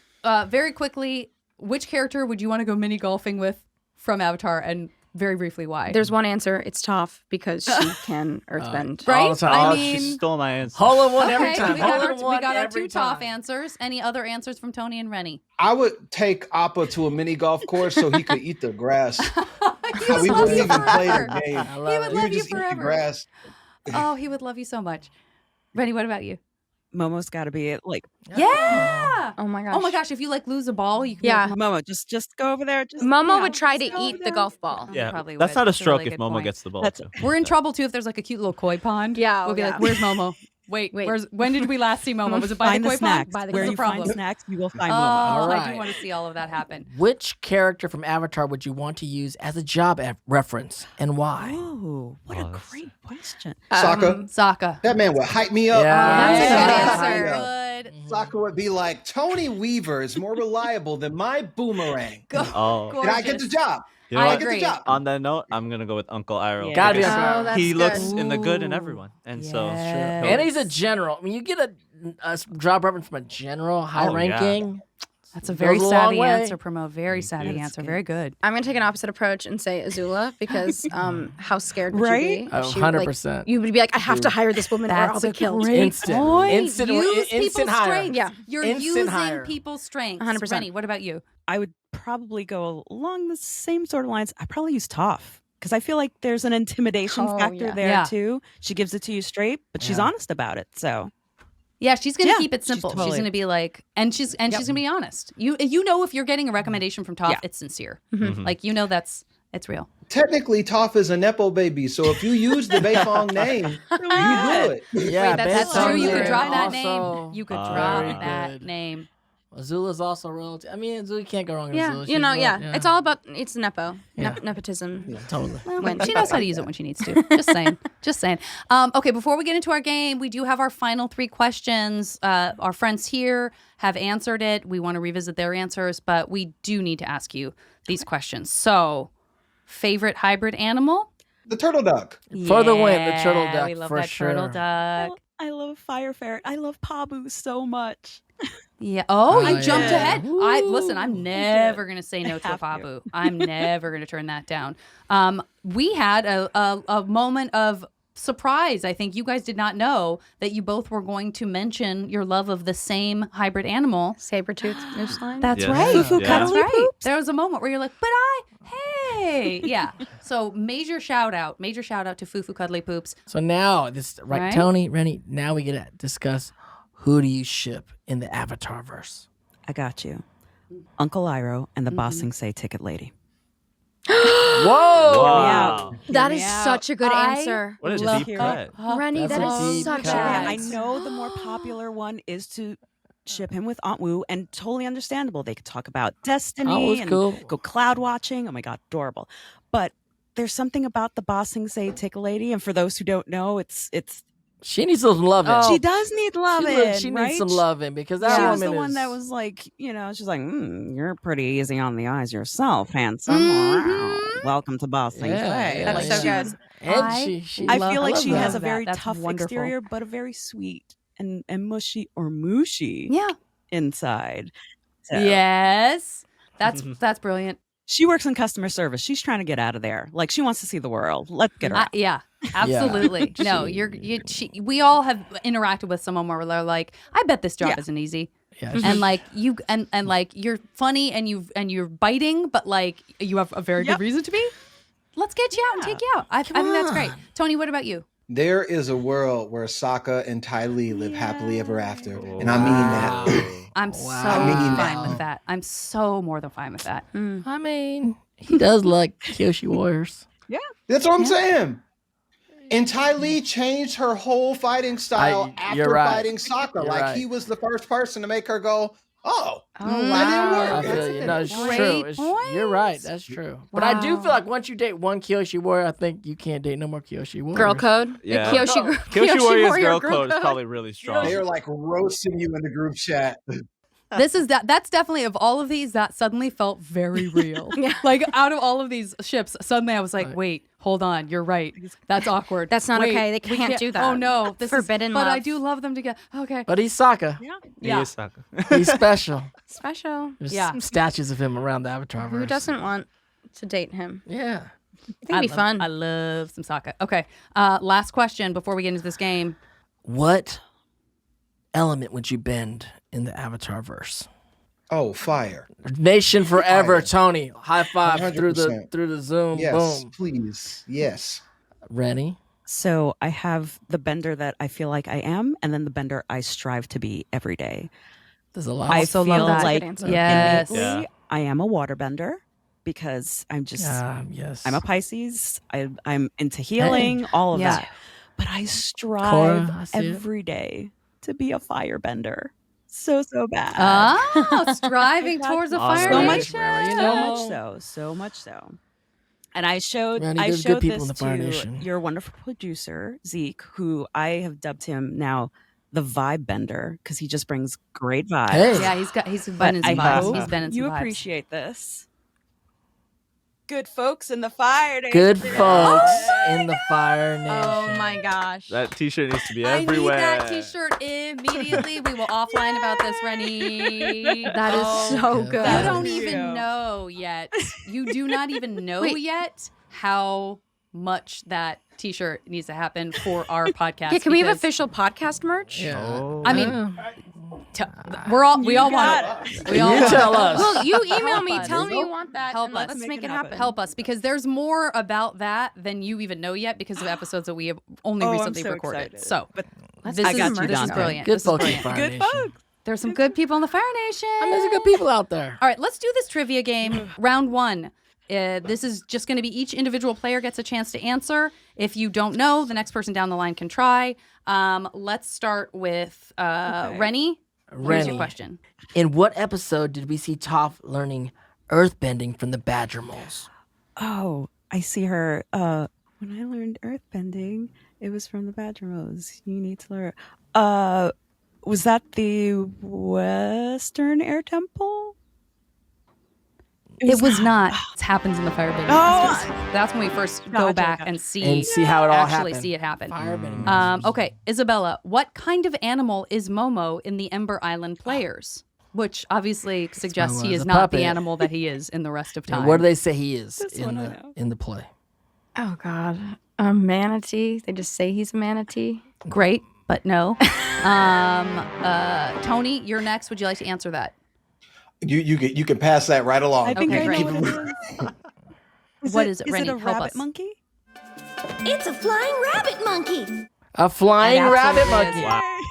Very quickly, which character would you want to go mini golfing with from Avatar, and very briefly why? There's one answer. It's Toph because she can earthbend. right. all the time. I Oh, mean, she stole my answer. Hole in one every okay, time. we got Hole our, in one we got our every two top time. answers. Any other answers from Tony and Rennie? I would take Appa to a mini golf course so he could eat the grass. He would we love wouldn't you even play forever. the game. I He love would it. love We would you just eat the forever. grass. Oh, he would love you so much. Rennie, what about you? Momo's got to be it. Like Yeah. Oh my gosh. Oh my gosh, if you like lose a ball, you can be Yeah. like, Momo, just go over there. Just, Momo would try just to go eat over the there. golf ball. Yeah, probably that's would. not a That's a stroke really if good Momo point. gets the ball. That's- too. We're in trouble too if there's like a cute little koi pond. Yeah, We'll be yeah. like, where's Momo? Wait, Wait. when did we last see Momo? Was it by Find the the koi pond? snacks. By the Where What's you the find problem? snacks, you will find Oh, Momo. All I right. do want to see all of that happen. Which character from Avatar would you want to use as a job reference and why? Oh, what a Oh, that's- great question. Sokka. Sokka. That man would hype me up. Yeah. That's a good Hype me answer. up. Good. Sokka would be like, Tony Weaver is more reliable than my boomerang. Oh, Go- Did I get the job? you I know Did I what? get agree. the job? On that note, I'm gonna go with Uncle Iroh. Yeah. Gotta be because Uncle Oh, that's he good. looks in the good in Ooh. everyone, and so Yes. And he's a general. I mean, you get a job reference from a general, high Oh, yeah. ranking. That's a very Goes a long savvy way. answer, Promo. Very savvy you. answer. Very good. I'm gonna take an opposite approach and say Azula because how scared would Right? you be? Oh, She would, 100%. you would be like, I have to hire this woman or I'll That's be a killed. great Instant. point. Instant- Use instant people's hire. strengths. Yeah. You're Instant using hire. people's strengths. 100%. Rennie, what about you? I would probably go along the same sort of lines. I probably use Toph because I feel like there's an intimidation Oh, factor yeah. there Yeah. too. She gives it to you straight, but she's Yeah. honest about it. So Yeah, she's gonna Yeah, keep it she's simple. She's, totally- gonna be like, and she's gonna be honest. You know if you're getting a recommendation from Toph, Yeah. it's sincere. Mhm. Like that's It's real. Technically, Toph is a Nepo baby, so if you use the Beifong name, you do it. Yeah, That's Beifong true. You could name drop that also- name. You could Very drop that good. name. Azula's also royalty. I mean, Azula can't go wrong with Yeah, Azula. you know, She's yeah. royal- It's all about it's nepo, Yeah. nepotism. Yeah. totally. When she knows how to use it when she needs to. Just saying. Just saying. Okay, before we get into our game, we do have our final 3 questions. Our friends here have answered it. We want to revisit their answers, but we do need to ask you these questions. So, favorite hybrid animal? The turtle duck. For the win, the turtle Yeah, duck, We love for that turtle sure. duck. I love Fire Ferret. I love Pabu so much. Yeah. Oh, Oh, you jumped yeah. ahead. Listen. I'm Woo. never gonna say no to a Have to. Pabu. I'm never gonna turn that down. We had a moment of surprise. I think you guys did not know that you both were going to mention your love of the same hybrid animal. Saber-toothed moose lion. That's Yes. right. Fufu That's cuddly right. There was a moment where you're like, but hey. Yeah. So major shout out to Fufu Cuddly Poops. So now, this right, Right? Tony, Rennie, now we get to discuss who do you ship in the Avatarverse. I got you. Uncle Iroh and the Bossing Say Ticket Lady. Whoa! Wow. That Hear is me out. such a good I answer. What a love deep her. cut. Rennie, That's that a is deep such a cut. good Yeah, I answer. know the more popular one is to ship him with Aunt Wu, and totally understandable. They could talk about destiny Aunt Wu's and cool. go cloud watching. Oh my god, adorable! But there's something about the Bossing Say Ticket Lady, and for those who don't know, it's She needs some loving. Oh. she does need loving. She right? needs some loving because She that was the woman one is- that was like, she's like, you're pretty easy on the eyes yourself, handsome. Mhm. Welcome to Bossing Yeah, Say. yeah, That's yeah. so she good. was- And she I love- feel like love she that. has a Love that. very That's tough wonderful. exterior, but a very sweet and mushy or mushy Yeah. inside. So, Yes. That's brilliant. She works in customer service. She's trying to get out of there. Like, she wants to see the world. Let's get her out. Yeah, absolutely. No, we all have interacted with someone where they're like, I bet this job Yeah. isn't easy. Yeah, And like you and like you're funny and you're biting, but like you have a very good Yep. reason to be. Let's get you out and take you out. I think that's great. Tony, what about you? There is a world where Sokka and Ty Lee live happily ever after. And I mean that. I'm Wow. so I mean fine that. with that. I'm so more than fine with that. I mean, he does like Kyoshi Warriors. That's what I'm saying. And Ty Lee changed her whole fighting style you're after right. fighting Sokka. You're Like, right. he was the first person to make her go, oh, Oh, that didn't I work. That's feel a you. good No, it's point. true. Great You're right. points. That's true. But I do Wow. feel like once you date one Kyoshi Warrior, I think you can't date no more Kyoshi Warriors. Girl code. Yeah. Kyoshi Warriors Warrior girl code is probably really strong. They're like roasting you in the group chat. That's definitely of all of these that suddenly felt very real. Like out of all of these ships, suddenly I was like, wait, hold on, you're right. That's awkward. That's not Wait, okay. They we can't do that. Oh no, this Forbidden is, But I love. do love them together. Okay. But he's Sokka. He Yeah. is Sokka. He's special. Special. There's Yeah. some statues of him around the Avatarverse. Who doesn't want to date him? Yeah. I think it'd be fun. I love some Sokka. Okay. Last question before we get into this game. What element would you bend in the Avatarverse? Oh, fire. Nation forever, Fire. Tony. High five through the 100%. Zoom. Yes, Boom. please. Yes. Rennie. So I have the bender that I feel like I am, and then the bender I strive to be every day. There's a lot. I Also feel love that. like That's a good answer. innately, Yes. I am a waterbender because I'm just yes. I'm a Pisces. I'm into healing, all of Yeah. that. But I strive Korra, I see it. every day to be a firebender. So bad. Oh, striving towards a Awesome. fire So Rennie, much, wherever you so know. much so. And I showed Randy, I there's showed good people this in the Fire to Nation. your wonderful producer Zeke, who I have dubbed him now the vibe bender because he just brings great vibes. Hey. Yeah, he's been But in I some vibes. hope He's been in some you vibes. appreciate this. Good folks in the fire. Good Nation. folks in the Fire Nation. Oh my gosh. That T-shirt needs to be I need everywhere. that T-shirt immediately. We will offline about this, Rennie. That is so yeah. good. You That don't is even you. know yet. You do not even know Wait. yet how much that T-shirt needs to happen for our podcast. Yeah, can we have because, official podcast merch? Yeah. Oh. I mean, Yeah. we all want got it. We all You want tell it. us. Well, you email Help me. us. Tell me you want that. Help and us. Let's make it happen. Help us because there's more about that than you even know yet because of episodes that we have only Oh, I'm recently so recorded. excited. So But this I is, got you, this is Dante. brilliant. Good This is folks in the brilliant. Fire good Nation. folks. There's some good people in the Fire Nation. I mean, there's some good people out there. All right, let's do this trivia game. Round one. This is just going to be each individual player gets a chance to answer. If you don't know, the next person down the line can try. Let's start with Rennie. Here's your question. In what episode did we see Toph learning earthbending from the Badger Moles? Oh, I see her. When I learned earthbending, it was from the Badger Moles. You need to learn. Was that the Western Air Temple? It was not. It happens in the Firebending Masters. That's when we first go back and see how it all actually happened. see it happen. Firebending Masters. Okay, Isabella, what kind of animal is Momo in the Ember Island Players? Which obviously suggests he Momo is is a not puppet. the animal that he is in the rest of time. What do they say he is This one I know. in the play? Oh God, a manatee. They just say he's a manatee. Great, but no. Tony, you're next. Would you like to answer that? You can pass that right along. I think Okay, I great. know what it is. What is it, Is Rennie? it a Help rabbit us. monkey? It's a flying rabbit monkey. A flying It rabbit absolutely monkey. is.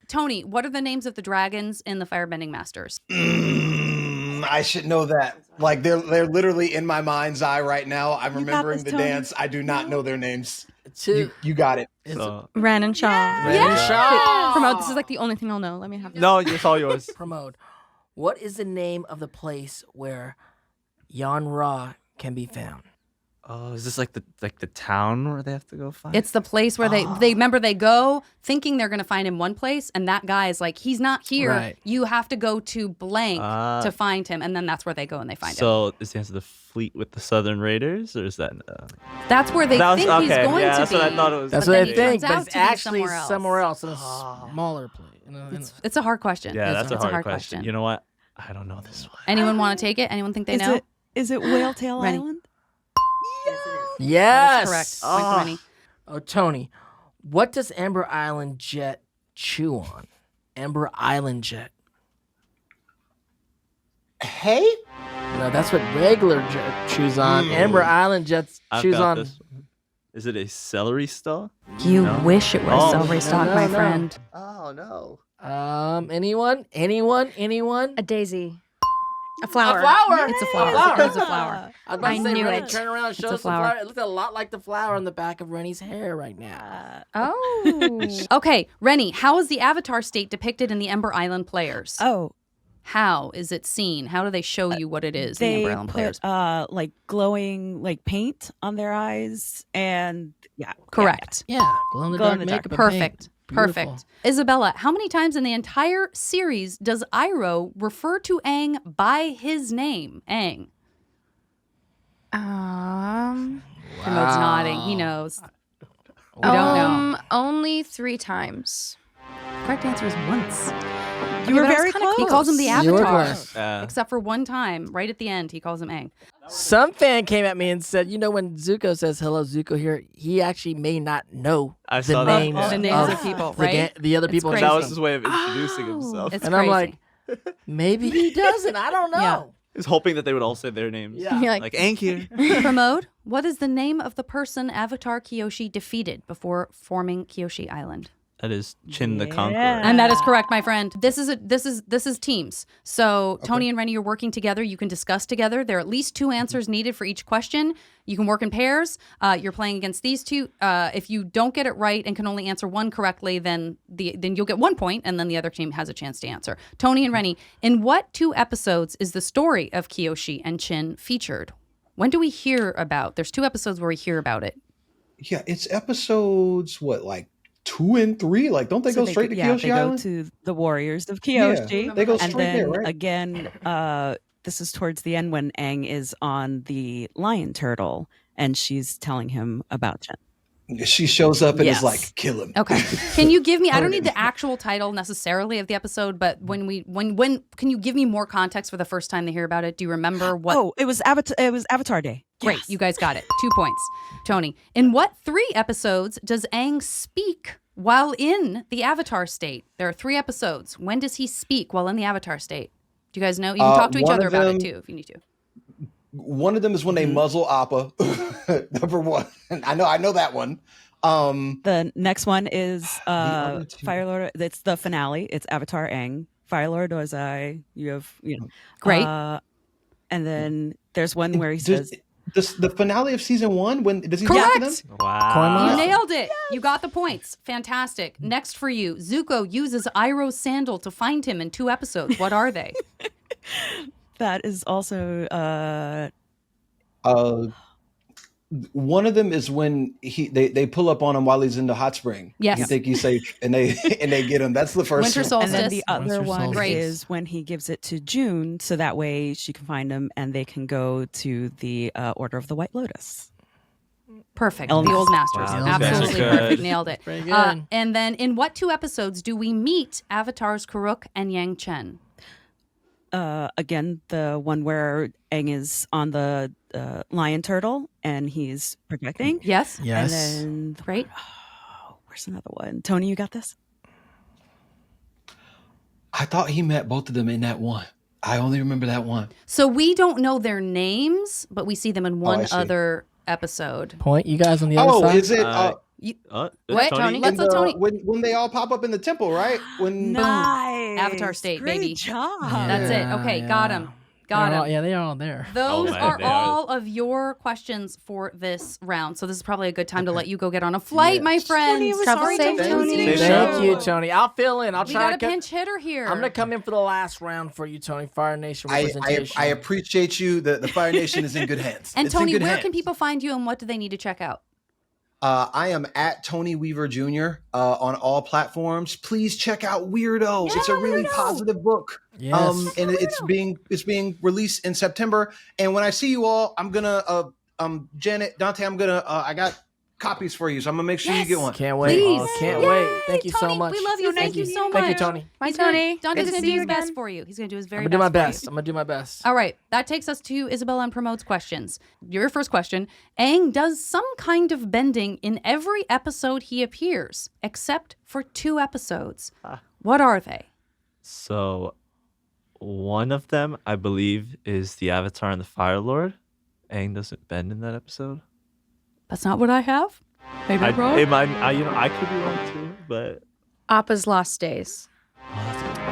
Tony, what are the names of the dragons in the Firebending Masters? I should know that. Like they're literally in my mind's eye right now. I'm You got remembering this, the Tony. dance. I do not know their names. Two. You got it. So, Ren and Shaw. Ren and Shaw. Promote. This is like the only thing I'll know. Let me have this. no, it's all yours. Promote. What is the name of the place where Yan Ra can be found? Oh, is this like the town where they have to go find? It's the place where they remember they go thinking they're going to find him one place, and that guy is like, he's not here. Right. You have to go to blank to find him, and then that's where they go and they find him. So is the answer the fleet with the Southern Raiders, or is that? That's where they That was- think he's okay, going yeah, to that's be. what I thought it was. That's But what then I he think, turns but out it's to be actually somewhere else. in a smaller place. It's a hard question. Yeah, that's It's a hard question. You know what? I don't know this one. Anyone want to take it? Anyone think they know? Is it Whale Tail Rennie. Island? Yes. That is correct. Point for Rennie. Oh, Tony, what does Ember Island Jet chew on? Ember Island Jet. Hey, No, that's what regular Jet chews on. Ember Island Jets I've chews got on. this one. Is it a celery stalk? You No? wish it was Oh. celery stalk, my No. friend. Oh no. Anyone? A daisy. A flower. A flower. It's a flower. Flower. It's a flower. I was about I to say, knew Rennie, it. turn around and show It's a us the flower. flower. It looks a lot like the flower on the back of Rennie's hair right now. Oh. Okay, Rennie, how is the Avatar state depicted in the Ember Island Players? Oh, How is it seen? How do they show you what it is in the they Ember Island Players? put like glowing like paint on their eyes, and yeah, Correct. Yeah, glow in the dark Glow-in-the-dark. makeup. and Perfect. paint. Beautiful. Perfect. Isabella, how many times in the entire series does Iroh refer to Aang by his name? Aang. Um. Promote's nodding. He knows. We don't know. Only 3 times. Correct answer is once. You were but I was very kinda close. He calls him the You were Avatar. close. Except for one time, right at the end, he calls him Aang. Some fan came at me and said, you know, when Zuko says hello, Zuko here, he actually may not know I the saw that. names, The names of people, right? the other It's people. in crazy. the That was game. his way of introducing himself. It's And crazy. I'm like, maybe he doesn't. I don't know. Yeah. He was hoping that they would all say their names. Yeah. You're Like Ank here. Pramod, what is the name of the person Avatar Kyoshi defeated before forming Kyoshi Island? That is Chin the Conqueror. And that is correct, my friend. This is teams. So Tony and Rennie are working together. You can discuss together. There are at least 2 answers needed for each question. You can work in pairs. You're playing against these 2. If you don't get it right and can only answer one correctly, then you'll get 1 point, and then the other team has a chance to answer. Tony and Rennie, in what 2 episodes is the story of Kyoshi and Chin featured? When do we hear about? There's 2 episodes where we hear about it. yeah, it's episodes like 2 and 3. Like, don't they So go straight to Kyoshi they Island? go to the Warriors of Yeah, Kyoshi. they go And straight then there, right? again, this is towards the end when Aang is on the lion turtle and she's telling him about Chen. She shows up and Yes. is like, kill him. Okay. Can you give me? I don't need the actual title necessarily of the episode, but when can you give me more context for the first time they hear about it? Do you remember what? Oh, it was Avatar Day. Great, Yes. you guys got it. 2 points. Tony, in what 3 episodes does Aang speak while in the Avatar state? There are 3 episodes. When does he speak while in the Avatar state? Do you guys know? You can talk to each one other of about it them- too if you need to. One of them is when they muzzle Appa. Number 1. I know that one. The next one is other two. Fire Lord. It's the finale. It's Avatar Aang. Fire Lord Ozai. You have Great. And then There's one where he says, The finale of season 1, when does he talk to them? Correct. Wow. You nailed it. You got the points. Fantastic. Next for you, Zuko uses Iroh's sandal to find him in 2 episodes. What are they? that is also One of them is when they pull up on him while he's in the hot spring. Yes. You think he's safe, and they get him. That's the first Winter one. solstice. And then the other Winter one solstice. is when he gives it to June, so that way she can find him and they can go to the Order of the White Lotus. Perfect. Elm- The old masters. Wow, these guys are Absolutely good. perfect. Nailed it. Very good. And then in what 2 episodes do we meet Avatar's Karuk and Yang Chen? Again, the one where Aang is on the lion turtle and he's protecting. Yes. Yes. And then, Great. where's another one? Tony, you got this? I thought he met both of them in that one. I only remember that one. So we don't know their names, but we see them in I one see. other episode. Point, you guys on the other Oh, side. is it Wait, Tony? let's let Tony. when they all pop up in the temple, right? When Nice. Avatar State, Great baby. job. That's it. Okay, got him. Got him. Yeah, they are all there. Those Oh, man, are they are. all of your questions for this round. So this is probably a good time to let you go get on a flight, my friends. Travel sorry, safe, Tony. Tony. Safe Thank you, Tony. I'll fill in. I'll We try got a to pinch hitter here. I'm gonna come in for the last round for you, Tony. Fire Nation representation. I appreciate you. The Fire Nation is in good hands. And It's in Tony, good where hands. can people find you and what do they need to check out? I am at Tony Weaver Jr. On all platforms. Please check out Weirdo. It's a really positive book. Yes. And it's being released in September. And when I see you all, I'm gonna Janet, Dante, I got copies for you, so I'm gonna make sure you get one. Can't wait. Please. Can't Yay, wait. Thank you Tony, so much. we love you. Thank you so much. Thank you, Tony. Bye, He's gonna- Tony. Dante's Good to going to see do you his best again. for you. He's going to do his very I'm gonna do my best. best. I'm gonna do my best. All right, that takes us to Isabella and Promote's questions. Your first question. Aang does some kind of bending in every episode he appears, except for 2 episodes. What are they? So, one of them, I believe, is the Avatar and the Fire Lord. Aang doesn't bend in that episode. That's not what I have. Maybe I'm wrong. I could be wrong too, but Appa's Lost Days.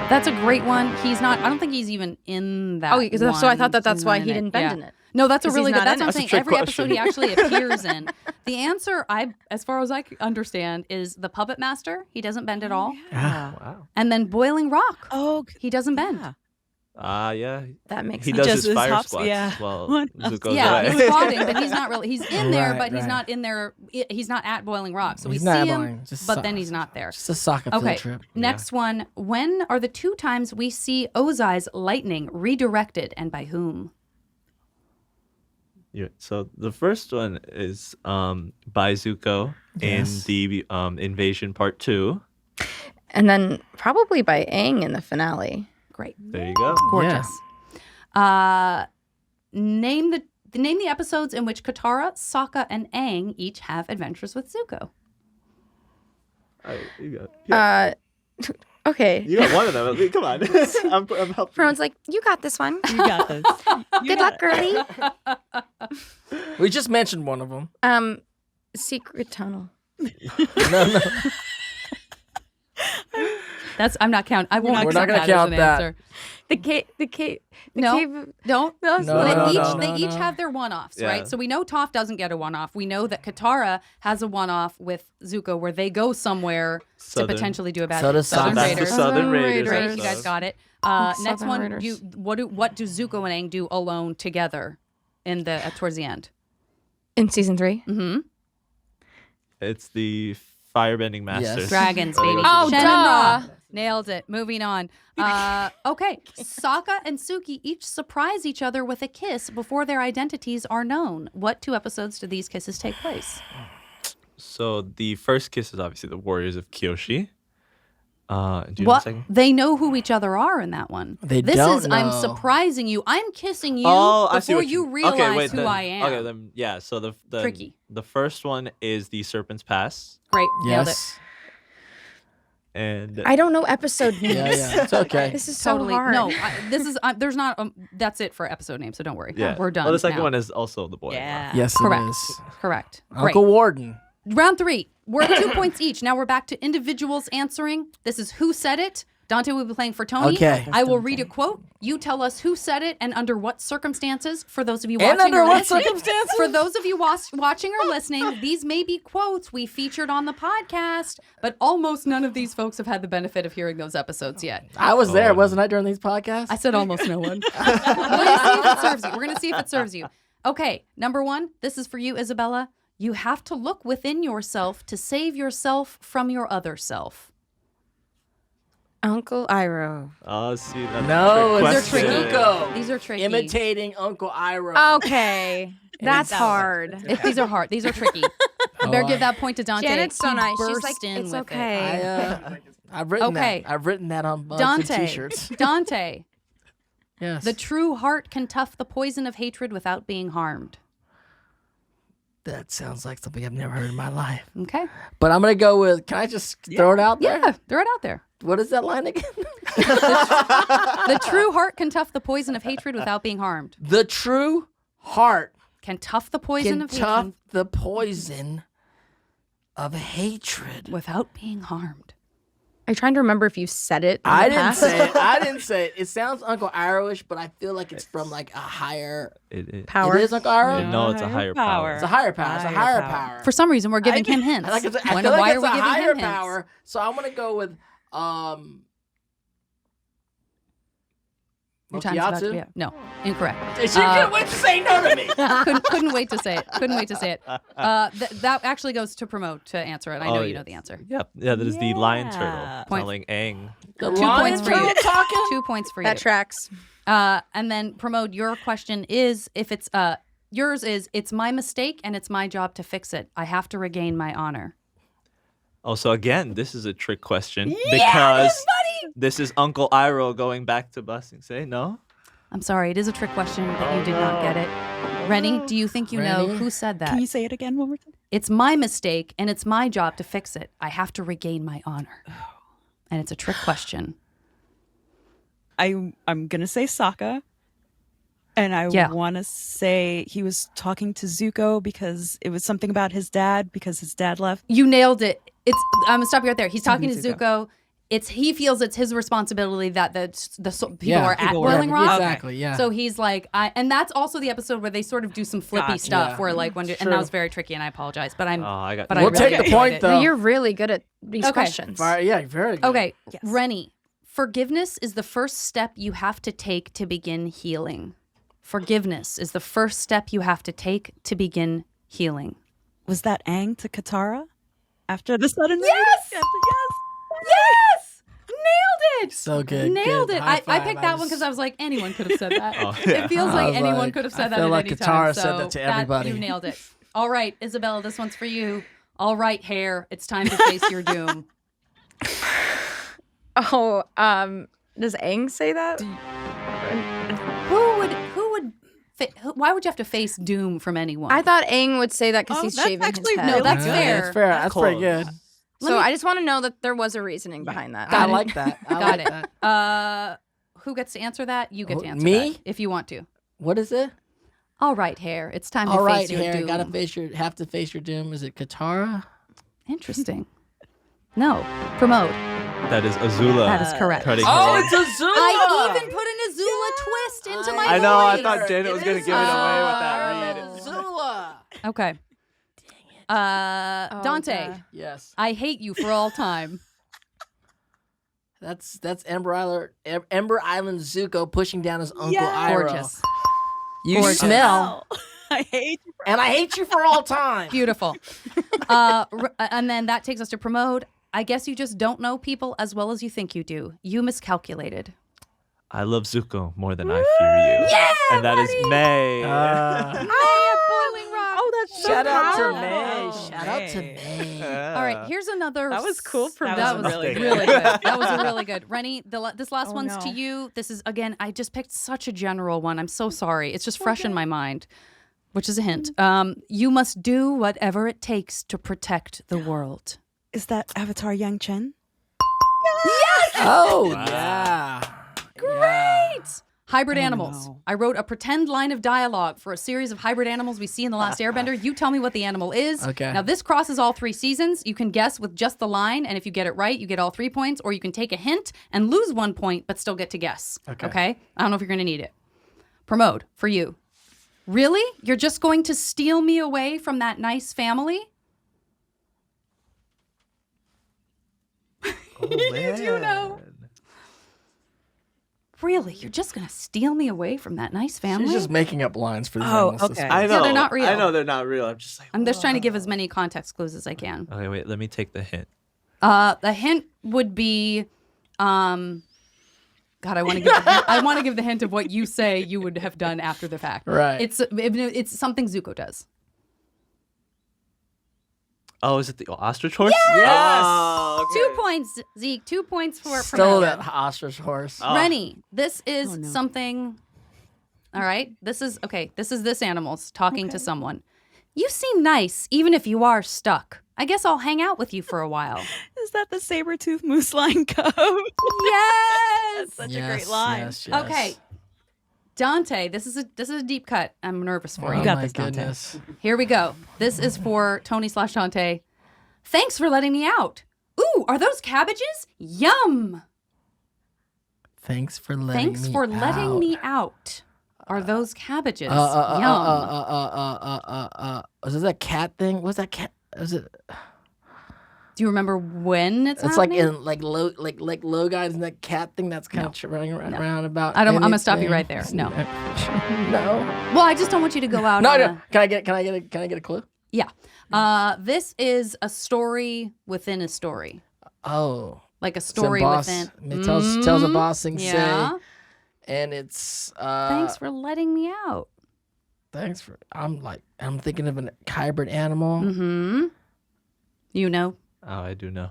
That's a great one. He's not. I don't think he's even in that. Oh, so I thought that's why he one. didn't bend Yeah. in it. No, that's a 'Cause really he's good. not That's in what I'm it. saying. That's a trick Every episode he question. actually appears in. The answer, as far as I understand, is the Puppet Master. He doesn't bend at all. wow. And then Boiling Rock. Oh, He doesn't bend. yeah. Yeah. That makes He sense. does just his fire hops- squats yeah. while What? Zuko's Yeah, away. he's squatting, but he's not really. He's in there, Right, but he's right. not in there. He's not at Boiling Rock. So He's we not see at him, Boiling, just but so- then he's not there. Just a soccer field Okay, trip. next one. When are the 2 times we see Ozai's lightning redirected and by whom? Yeah, so the first one is by Zuko Yes. in the Invasion Part 2. And then probably by Aang in the finale. Great. There you go. Gorgeous. Name the episodes in which Katara, Sokka, and Aang each have adventures with Zuko. You got Okay. you got one of them. I mean, come on. I'm helping. Everyone's like, you got this one. You got this. Good luck, girlie. We just mentioned one of them. Secret Tunnel. No. I'm not counting. I won't We're accept not gonna that as count an that. answer. The cave. No. Cave. Don't. No, They each no. have their one-offs, Yeah. right? So we know Toph doesn't get a one-off. We know that Katara has a one-off with Zuko where they go somewhere Southern. to potentially do a bad So does Southern Sokka. That's the Raiders. Southern Raiders. Great, Raiders. you guys got it. Next Southern one, Raiders. what do Zuko and Aang do alone together in the towards the end? In season 3. Mm-hmm. It's the Firebending Masters. Yes. Dragons, There you baby. go. Oh, Shen and duh. Ra. Nailed it. Moving on. Okay. Sokka and Suki each surprise each other with a kiss before their identities are known. What 2 episodes do these kisses take place? So the first kiss is obviously the Warriors of Kyoshi. Do you know the What? second? They know who each other are in that one. They this don't is I'm know. surprising you. I'm kissing you I see before what you realize okay, wait, who then, I am. Okay, then yeah. So the Tricky. The first one is the Serpent's Pass, Great. Nailed it. Yes. and I don't know episode names. Yeah. It's okay. This is Totally. so hard. No, there's not. That's it for episode name. So don't worry. yeah, We're done. Well, the second now. one is also the boy. Yeah. Yes, Correct. it is. Correct. Great. Uncle Warden. Round 3. We're at 2 points each. Now we're back to individuals answering. This is who said it. Dante will be playing for Tony. Okay. I will read a quote. You tell us who said it and under what circumstances. For those of you And watching under or what listening, circumstances? for those of you watching or listening, these may be quotes we featured on the podcast, but almost none of these folks have had the benefit of hearing those episodes yet. I was there, wasn't I, during these podcasts? I said almost no one. We're gonna see if it serves you. We're gonna see if it serves you. Okay, number 1. This is for you, Isabella. You have to look within yourself to save yourself from your other self. Uncle Iroh. Oh, see, that's No, a trick these are question. tricky. Zuko. These are tricky. Imitating Uncle Iroh. Okay. That's hard. These are hard. These are tricky. I better give that point to Dante. Janet's so He nice. She's burst like, in it's with okay. I've written Okay. that. I've written that on mugs and Dante. t-shirts. Dante. Yes. The true heart can tough the poison of hatred without being harmed. That sounds like something I've never heard in my life. Okay. But I'm going to go with, can I just throw it out there? Yeah, throw it out there. What is that line again? The true heart can tough the poison of hatred without being harmed. The true heart Can tough the poison can of tough hatred the poison of hatred. without being harmed. Are you trying to remember if you said it? in I the didn't past? say it. I didn't say it. It sounds Uncle Iroh-ish, but I feel like it's from like a higher Power. It is Uncle Iroh? No, it's a higher power. It's a higher power. It's a higher power. For some reason, we're giving him hints. I feel like Why it's are we a giving higher him hints? power. So I'm gonna go with Your time's about to Mokiatsu? be up. No, incorrect. She couldn't wait to say no to me. Couldn't wait to say it. Couldn't wait to say it. That actually goes to promote to answer it. I know you know the answer. Yep. Yeah, that is the lion Yeah. turtle Point. telling Aang. The 2 lion points for you. turtle talking? 2 points for you. That tracks. And then promote. Your question is if it's yours is it's my mistake and it's my job to fix it. I have to regain my honor. Oh, so again, this is a trick question because this is Uncle Iroh going back to busting. Say no. I'm sorry, it is a trick question, but you did not get it. Rennie, do you think you know Rennie? who said that? Can you say it again one more time? It's my mistake and it's my job to fix it. I have to regain my honor. And it's a trick question. I'm gonna say Sokka, and I want to say he was talking to Zuko because it was something about his dad because his dad left. You nailed it. I'm gonna stop you right there. He's talking Talking to to Zuko. He feels it's his responsibility that the people Yeah, are at people were Boiling at- Rock. exactly, yeah. So he's like, and that's also the episode where they sort of do some flippy Gotcha. stuff Yeah. where like and that was very tricky, and I apologize, but I'm. Oh, I got. But We'll I really take the enjoyed point, it. though. No, you're really good at these Okay. questions. Yeah, very good. Okay, Yes. Rennie, forgiveness is the first step you have to take to begin healing. Forgiveness is the first step you have to take to begin healing. Was that Aang to Katara after the sudden? Yes! Yes. Yes! Nailed it! So good. Nailed Good. it. High I five. picked that one because I was like, anyone could have said that. Oh, yeah. It feels I like was anyone like, could have I said that feel at like any Katara time. said So that to everybody. You nailed it. All right, Isabella, this one's for you. All right, Hair, it's time to face your doom. Oh, does Aang say that? Why would you have to face doom from anyone? I thought Aang would say that because Oh, he's that's shaving his actually head. No, that's Yeah, fair. That's fair. That's pretty Close. good. So I just want to know that there was a reasoning behind that. I like that. I Got like it. that. Who gets to answer that? You get to Oh, answer me? that if you want to. What is it? All right, Hair, it's time to All right, face your Harry, doom. have to face your doom. Is it Katara? Interesting. No, promote. That is Azula. That is correct. Cutting Oh, her. it's Azula. I even put an Azula twist into my I know. I voice. thought Janet was gonna give it away with that read. Azula. Okay. Dante, God. Yes, I hate you for all time. that's Ember Island Zuko pushing down his uncle Yeah. Iroh. Gorgeous. You Gorgeous. smell, I hate you. and I hate you for all time. Beautiful. And then that takes us to promote. I guess you just don't know people as well as you think you do. You miscalculated. I love Zuko more than I fear you. Yeah, And that is May. Boiling Rock. Oh, that's so Shout out to powerful. May. Shout out to May. All right, here's another. That was cool from That them. was Really really good. good. That was a really good. Rennie, this last Oh, one's no. to you. This is again. I just picked such a general one. I'm so sorry. It's just fresh in my mind, which is a hint. You must do whatever it takes to protect the world. Is that Avatar Yang Chen? Oh yeah. Great. Hybrid animals. no. I wrote a pretend line of dialogue for a series of hybrid animals we see in The Last Airbender. You tell me what the animal is. Okay. Now, this crosses all 3 seasons. You can guess with just the line, and if you get it right, you get all 3 points, or you can take a hint and lose 1 point, but still get to guess. Okay? I don't know if you're going to need it. Pramod, for you. Really? You're just going to steal me away from that nice family? You know. Really? You're just going to steal me away from that nice family? She's just making up lines for these Oh, animals. okay. I know. they're not real. I know they're not real. I'm just like, I'm just trying to give as many context clues as I can. okay, wait, let me take the hint. The hint would be, God, I want to give. I want to give the hint of what you say you would have done after the fact. Right. It's something Zuko does. Oh, is it the ostrich horse? Yes! Oh, okay. 2 points, Zeke. 2 points for Stole Mel. that ostrich horse. Oh. Rennie, this is no. something. All right. This is this animal's talking to someone. You seem nice, even if you are stuck. I guess I'll hang out with you for a while. Is that the saber-tooth moose line cub? Yes. Such a great line. Yes, yes. Okay. Dante, this is a deep cut. I'm nervous for Oh you. got my this, Dante. goodness. Here we go. This is for Tony/Dante. Thanks for letting me out. Ooh, are those cabbages? Yum. Thanks for letting Thanks me for out. letting me out. Are those cabbages? Yum. Is this a cat thing? What's that cat? Is it? Do you remember when it's It's like happening? in like low guys and that cat thing that's kind of running around about. I'm gonna stop you anything. right there. No. No. Well, I just don't want you to go out No, on no. a- Can I get a clue? Yeah. This is a story within a story. Oh. Like a story boss, within. It tells a boss thing Yeah. say, and it's Thanks for letting me out. thanks for. I'm thinking of an hybrid animal. Mm-hmm. You know. Oh, I do know.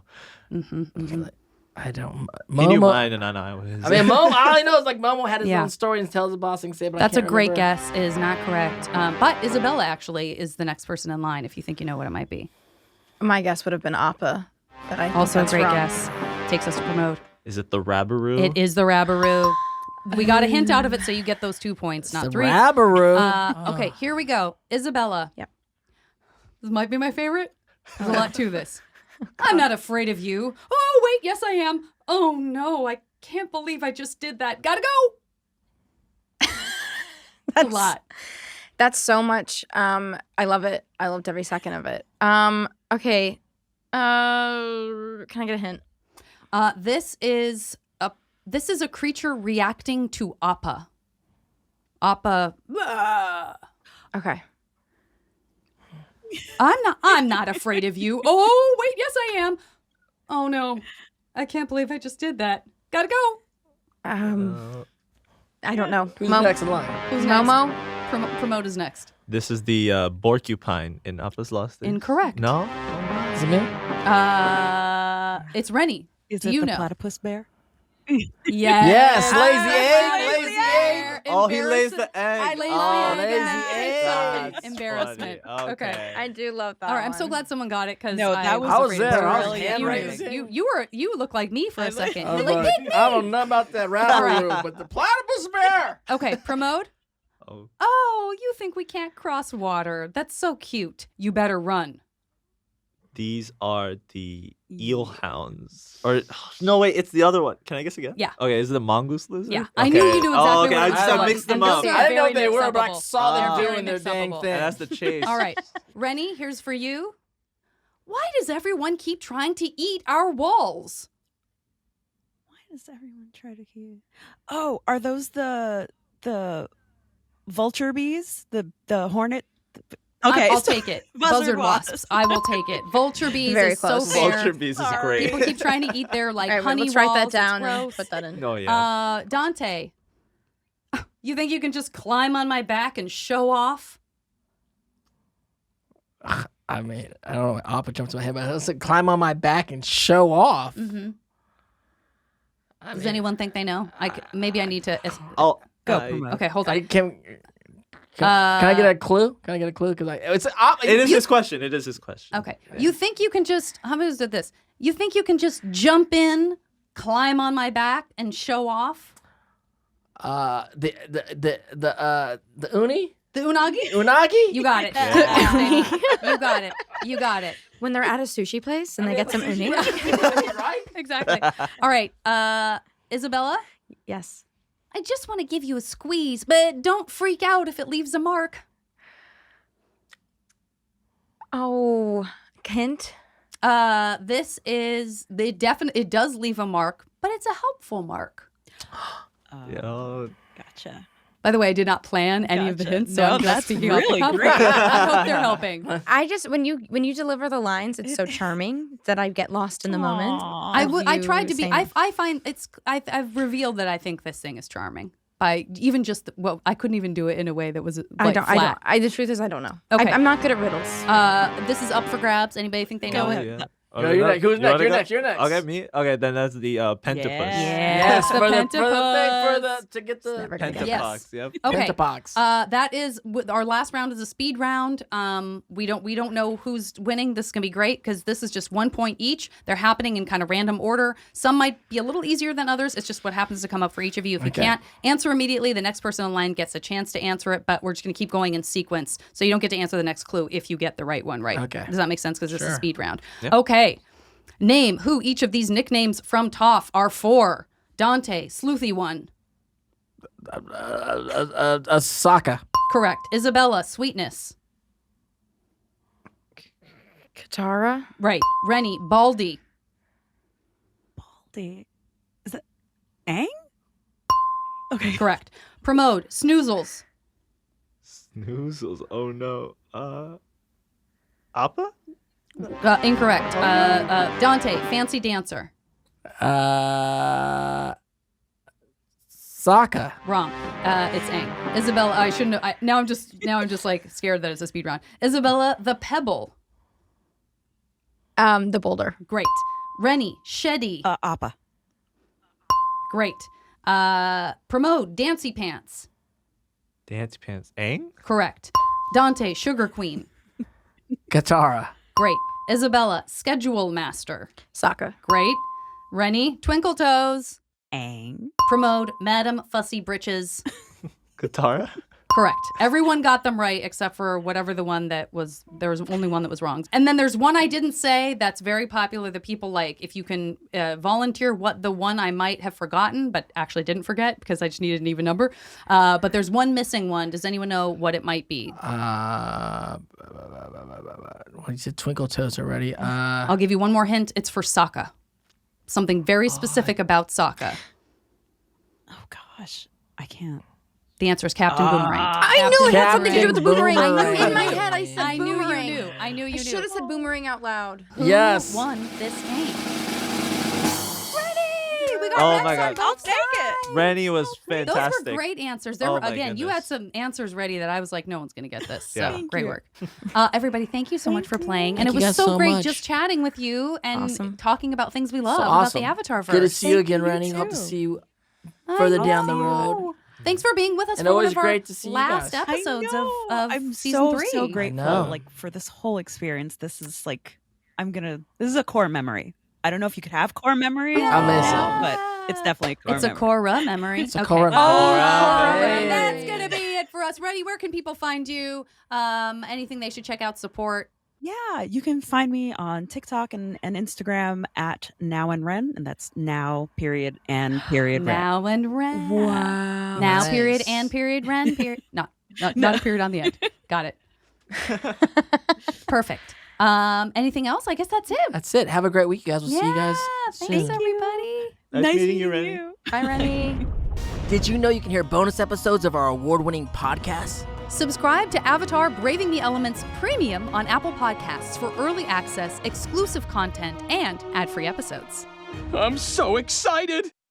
I don't. He knew Momo. mine, and I know his. I mean, Momo. I only know it's like Momo had his Yeah. own story and tells a boss thing say, but That's I a can't great remember. guess. It is not correct. But Isabella actually is the next person in line if you think you know what it might be. My guess would have been Appa, but I think Also a that's great wrong. guess. Takes us to promote. Is it the Rabbaroo? It is the Rabbaroo. We got a hint out of it, so you get those 2 points, not The 3. Rabbaroo. Okay, here we go. Isabella. Yep. This might be my favorite. There's a lot to this. I'm not afraid of you. Oh, wait, yes, I am. Oh, no, I can't believe I just did that. Gotta go. That's a lot. That's so much. I love it. I loved every second of it. Okay. Can I get a hint? This is a creature reacting to Appa. Appa. Okay. I'm not afraid of you. Oh, wait, yes, I am. Oh, no. I can't believe I just did that. Gotta go. I don't know. Who's next in line? Who's Momo? next? Promote is next. This is the Borcupine in Appa's Lost Days. Incorrect. No? Is it me? It's Rennie. Is Do it you the know? platypus bear? Yes. Yes, lazy egg, lazy egg. Oh, he lays the egg. I laid Oh, the egg. lazy Yes. egg. Sorry. Embarrassment. Funny. Okay. I do love that. All right. I'm so one. glad someone got it because No, that was I was afraid there. to I do was it. hand You were- raising. you looked like me for a second. I You're was like, like, I don't know about that Rabbaroo, but the platypus bear. okay, promote. Oh. Oh, you think we can't cross water? That's so cute. You better run. These are the eel hounds. Or no, wait, it's the other one. Can I guess again? Yeah. Okay, is it the mongoose lizard? Yeah, I knew you knew exactly Oh, okay, what I it just was. I mixed them And up. those are I didn't know very what they were, but I mix-upable. saw them Very doing their dang mix-upable. thing. And that's the chase. All right, Rennie, here's for you. Why does everyone keep trying to eat our walls? Why does everyone try to keep? Oh, are those the vulture bees? The hornet? Okay, I'll take it. Buzzard wasps. wasps. I will take it. Vulture bees Very is close. so fair. Vulture bees is Sorry. great. People keep trying to eat their like All right, honey let's write walls. that It's down and gross. put that in. Oh, yeah. Dante, you think you can just climb on my back and show off? I mean, I don't know. Appa jumped to my head, but I was like, climb on my back and show off. Mm-hmm. I Does mean, anyone think they know? Maybe I need to. Oh, Go, I- promote. Okay, hold I on. can I get a clue? Can I get a clue? Because it is his question. It is his question. Okay. You think you can just, how many did this? You think you can just jump in, climb on my back, and show off? The uni? The unagi? Unagi? You got it. Yeah. You got it. You got it. When they're at a sushi place and they get some uni. Right? Exactly. All right. Isabella, Yes. I just want to give you a squeeze, but don't freak out if it leaves a mark. Oh, hint. This is it does leave a mark, but it's a helpful mark. Yo. Gotcha. By the way, I did not plan any of the Gotcha. hints, so No, I'm just that's speaking really off the cuff. great. I hope they're helping. I just when you deliver the lines, it's so charming that I get lost in the moment. Aw. I tried to be. saying- I find I've revealed that I think this thing is charming by even just I couldn't even do it in a way that was like flat. The truth is, I don't know. Okay. I'm not good at riddles. This is up for grabs. Anybody think they know Go it? ahead. Yeah. No, you're next. Who's You next? wanna You're go? next. You're next. Okay, me. Okay, then that's the pentapus. Yes, the for the pentapus. to get the Never gonna get Yes. Pentapox. Yep. Okay. Pentapox. That is our last round is a speed round. We don't know who's winning. This is gonna be great because this is just 1 point each. They're happening in kind of random order. Some might be a little easier than others. It's just what happens to come up for each of you. If you can't answer immediately, the next person in line gets a chance to answer it. But we're just gonna keep going in sequence, so you don't get to answer the next clue if you get the right one right. Okay. Does that make sense? Because this is a Sure. speed round. Yeah. Okay. Name who each of these nicknames from Toph are for. Dante, Sleuthy One. Sokka. Correct. Isabella, Sweetness. Katara. Right. Rennie, Baldy. Baldy. Is that Aang? Okay. Correct. Promote, Snoozles. Snoozles. Oh no. Appa? Incorrect. Dante, Fancy Dancer. Sokka. Wrong. It's Aang. Isabella, I shouldn't have. Now I'm just like scared that it's a speed round. Isabella, the Pebble. The boulder. Great. Rennie, Sheddy. Appa. Great. Promote, Dancy Pants. Dance pants. Aang? Correct. Dante, Sugar Queen. Katara. Great. Isabella, Schedule Master. Sokka. Great. Rennie, Twinkle Toes. Aang. Promote, Madam Fussy Britches. Katara? Correct. Everyone got them right except for whatever the one that was, there was only one that was wrong. And then there's one I didn't say that's very popular that people like. If you can volunteer what the one I might have forgotten, but actually didn't forget because I just needed an even number. But there's one missing one. Does anyone know what it might be? What you said Twinkle Toes already. I'll give you one more hint. It's for Sokka. Something very specific about Sokka. Oh gosh. I can't. The answer is Captain Boomerang. I knew it had something to do with the Captain boomerang. I knew Boomerang. in my head I said I knew boomerang. you knew. I knew you I knew. should have said boomerang out loud. Who Yes. won this game? Rennie! We got Oh Rex my on God. both I'll take it. sides. Rennie was Those fantastic. were great answers. There Oh were my again. You had goodness. some answers ready that I was like, no one's gonna get this. So Yeah. Thank great you. work, everybody. Thank you so much for playing, and Thank it you was guys so so great much. just chatting with you and Awesome. talking about things we love awesome. about the Avatarverse. Good to see you Thank again, you, Rennie. you Hope to too. see you I further down the know. road. Thanks for being with us And for always one of our great to see you last guys. episodes I know. of I'm season 3. so know. grateful. Like for this whole experience. This is like this is a core memory. I don't know if you could have core memory. Yeah. I miss now, it. but it's definitely a core It's a memory. Korra memory. It's a Okay. Korra Oh, memory. Korra. That's gonna be it for us. Reddy, where can people find you? Anything they should check out, support? Yeah, you can find me on TikTok and Instagram at Now and Ren, and that's now period and period Ren. Now and Ren. Wow. Now Nice. period and period Ren period. Not a period on the end. Got it. Perfect. Anything else? I guess that's it. That's it. Have a great week, you guys. We'll see you guys Thanks soon. everybody. Nice meeting you, meeting Rennie. you. Bye, Rennie. Did you know you can hear bonus episodes of our award-winning podcast? Subscribe to Avatar Braving the Elements Premium on Apple Podcasts for early access, exclusive content, and ad-free episodes. I'm so excited!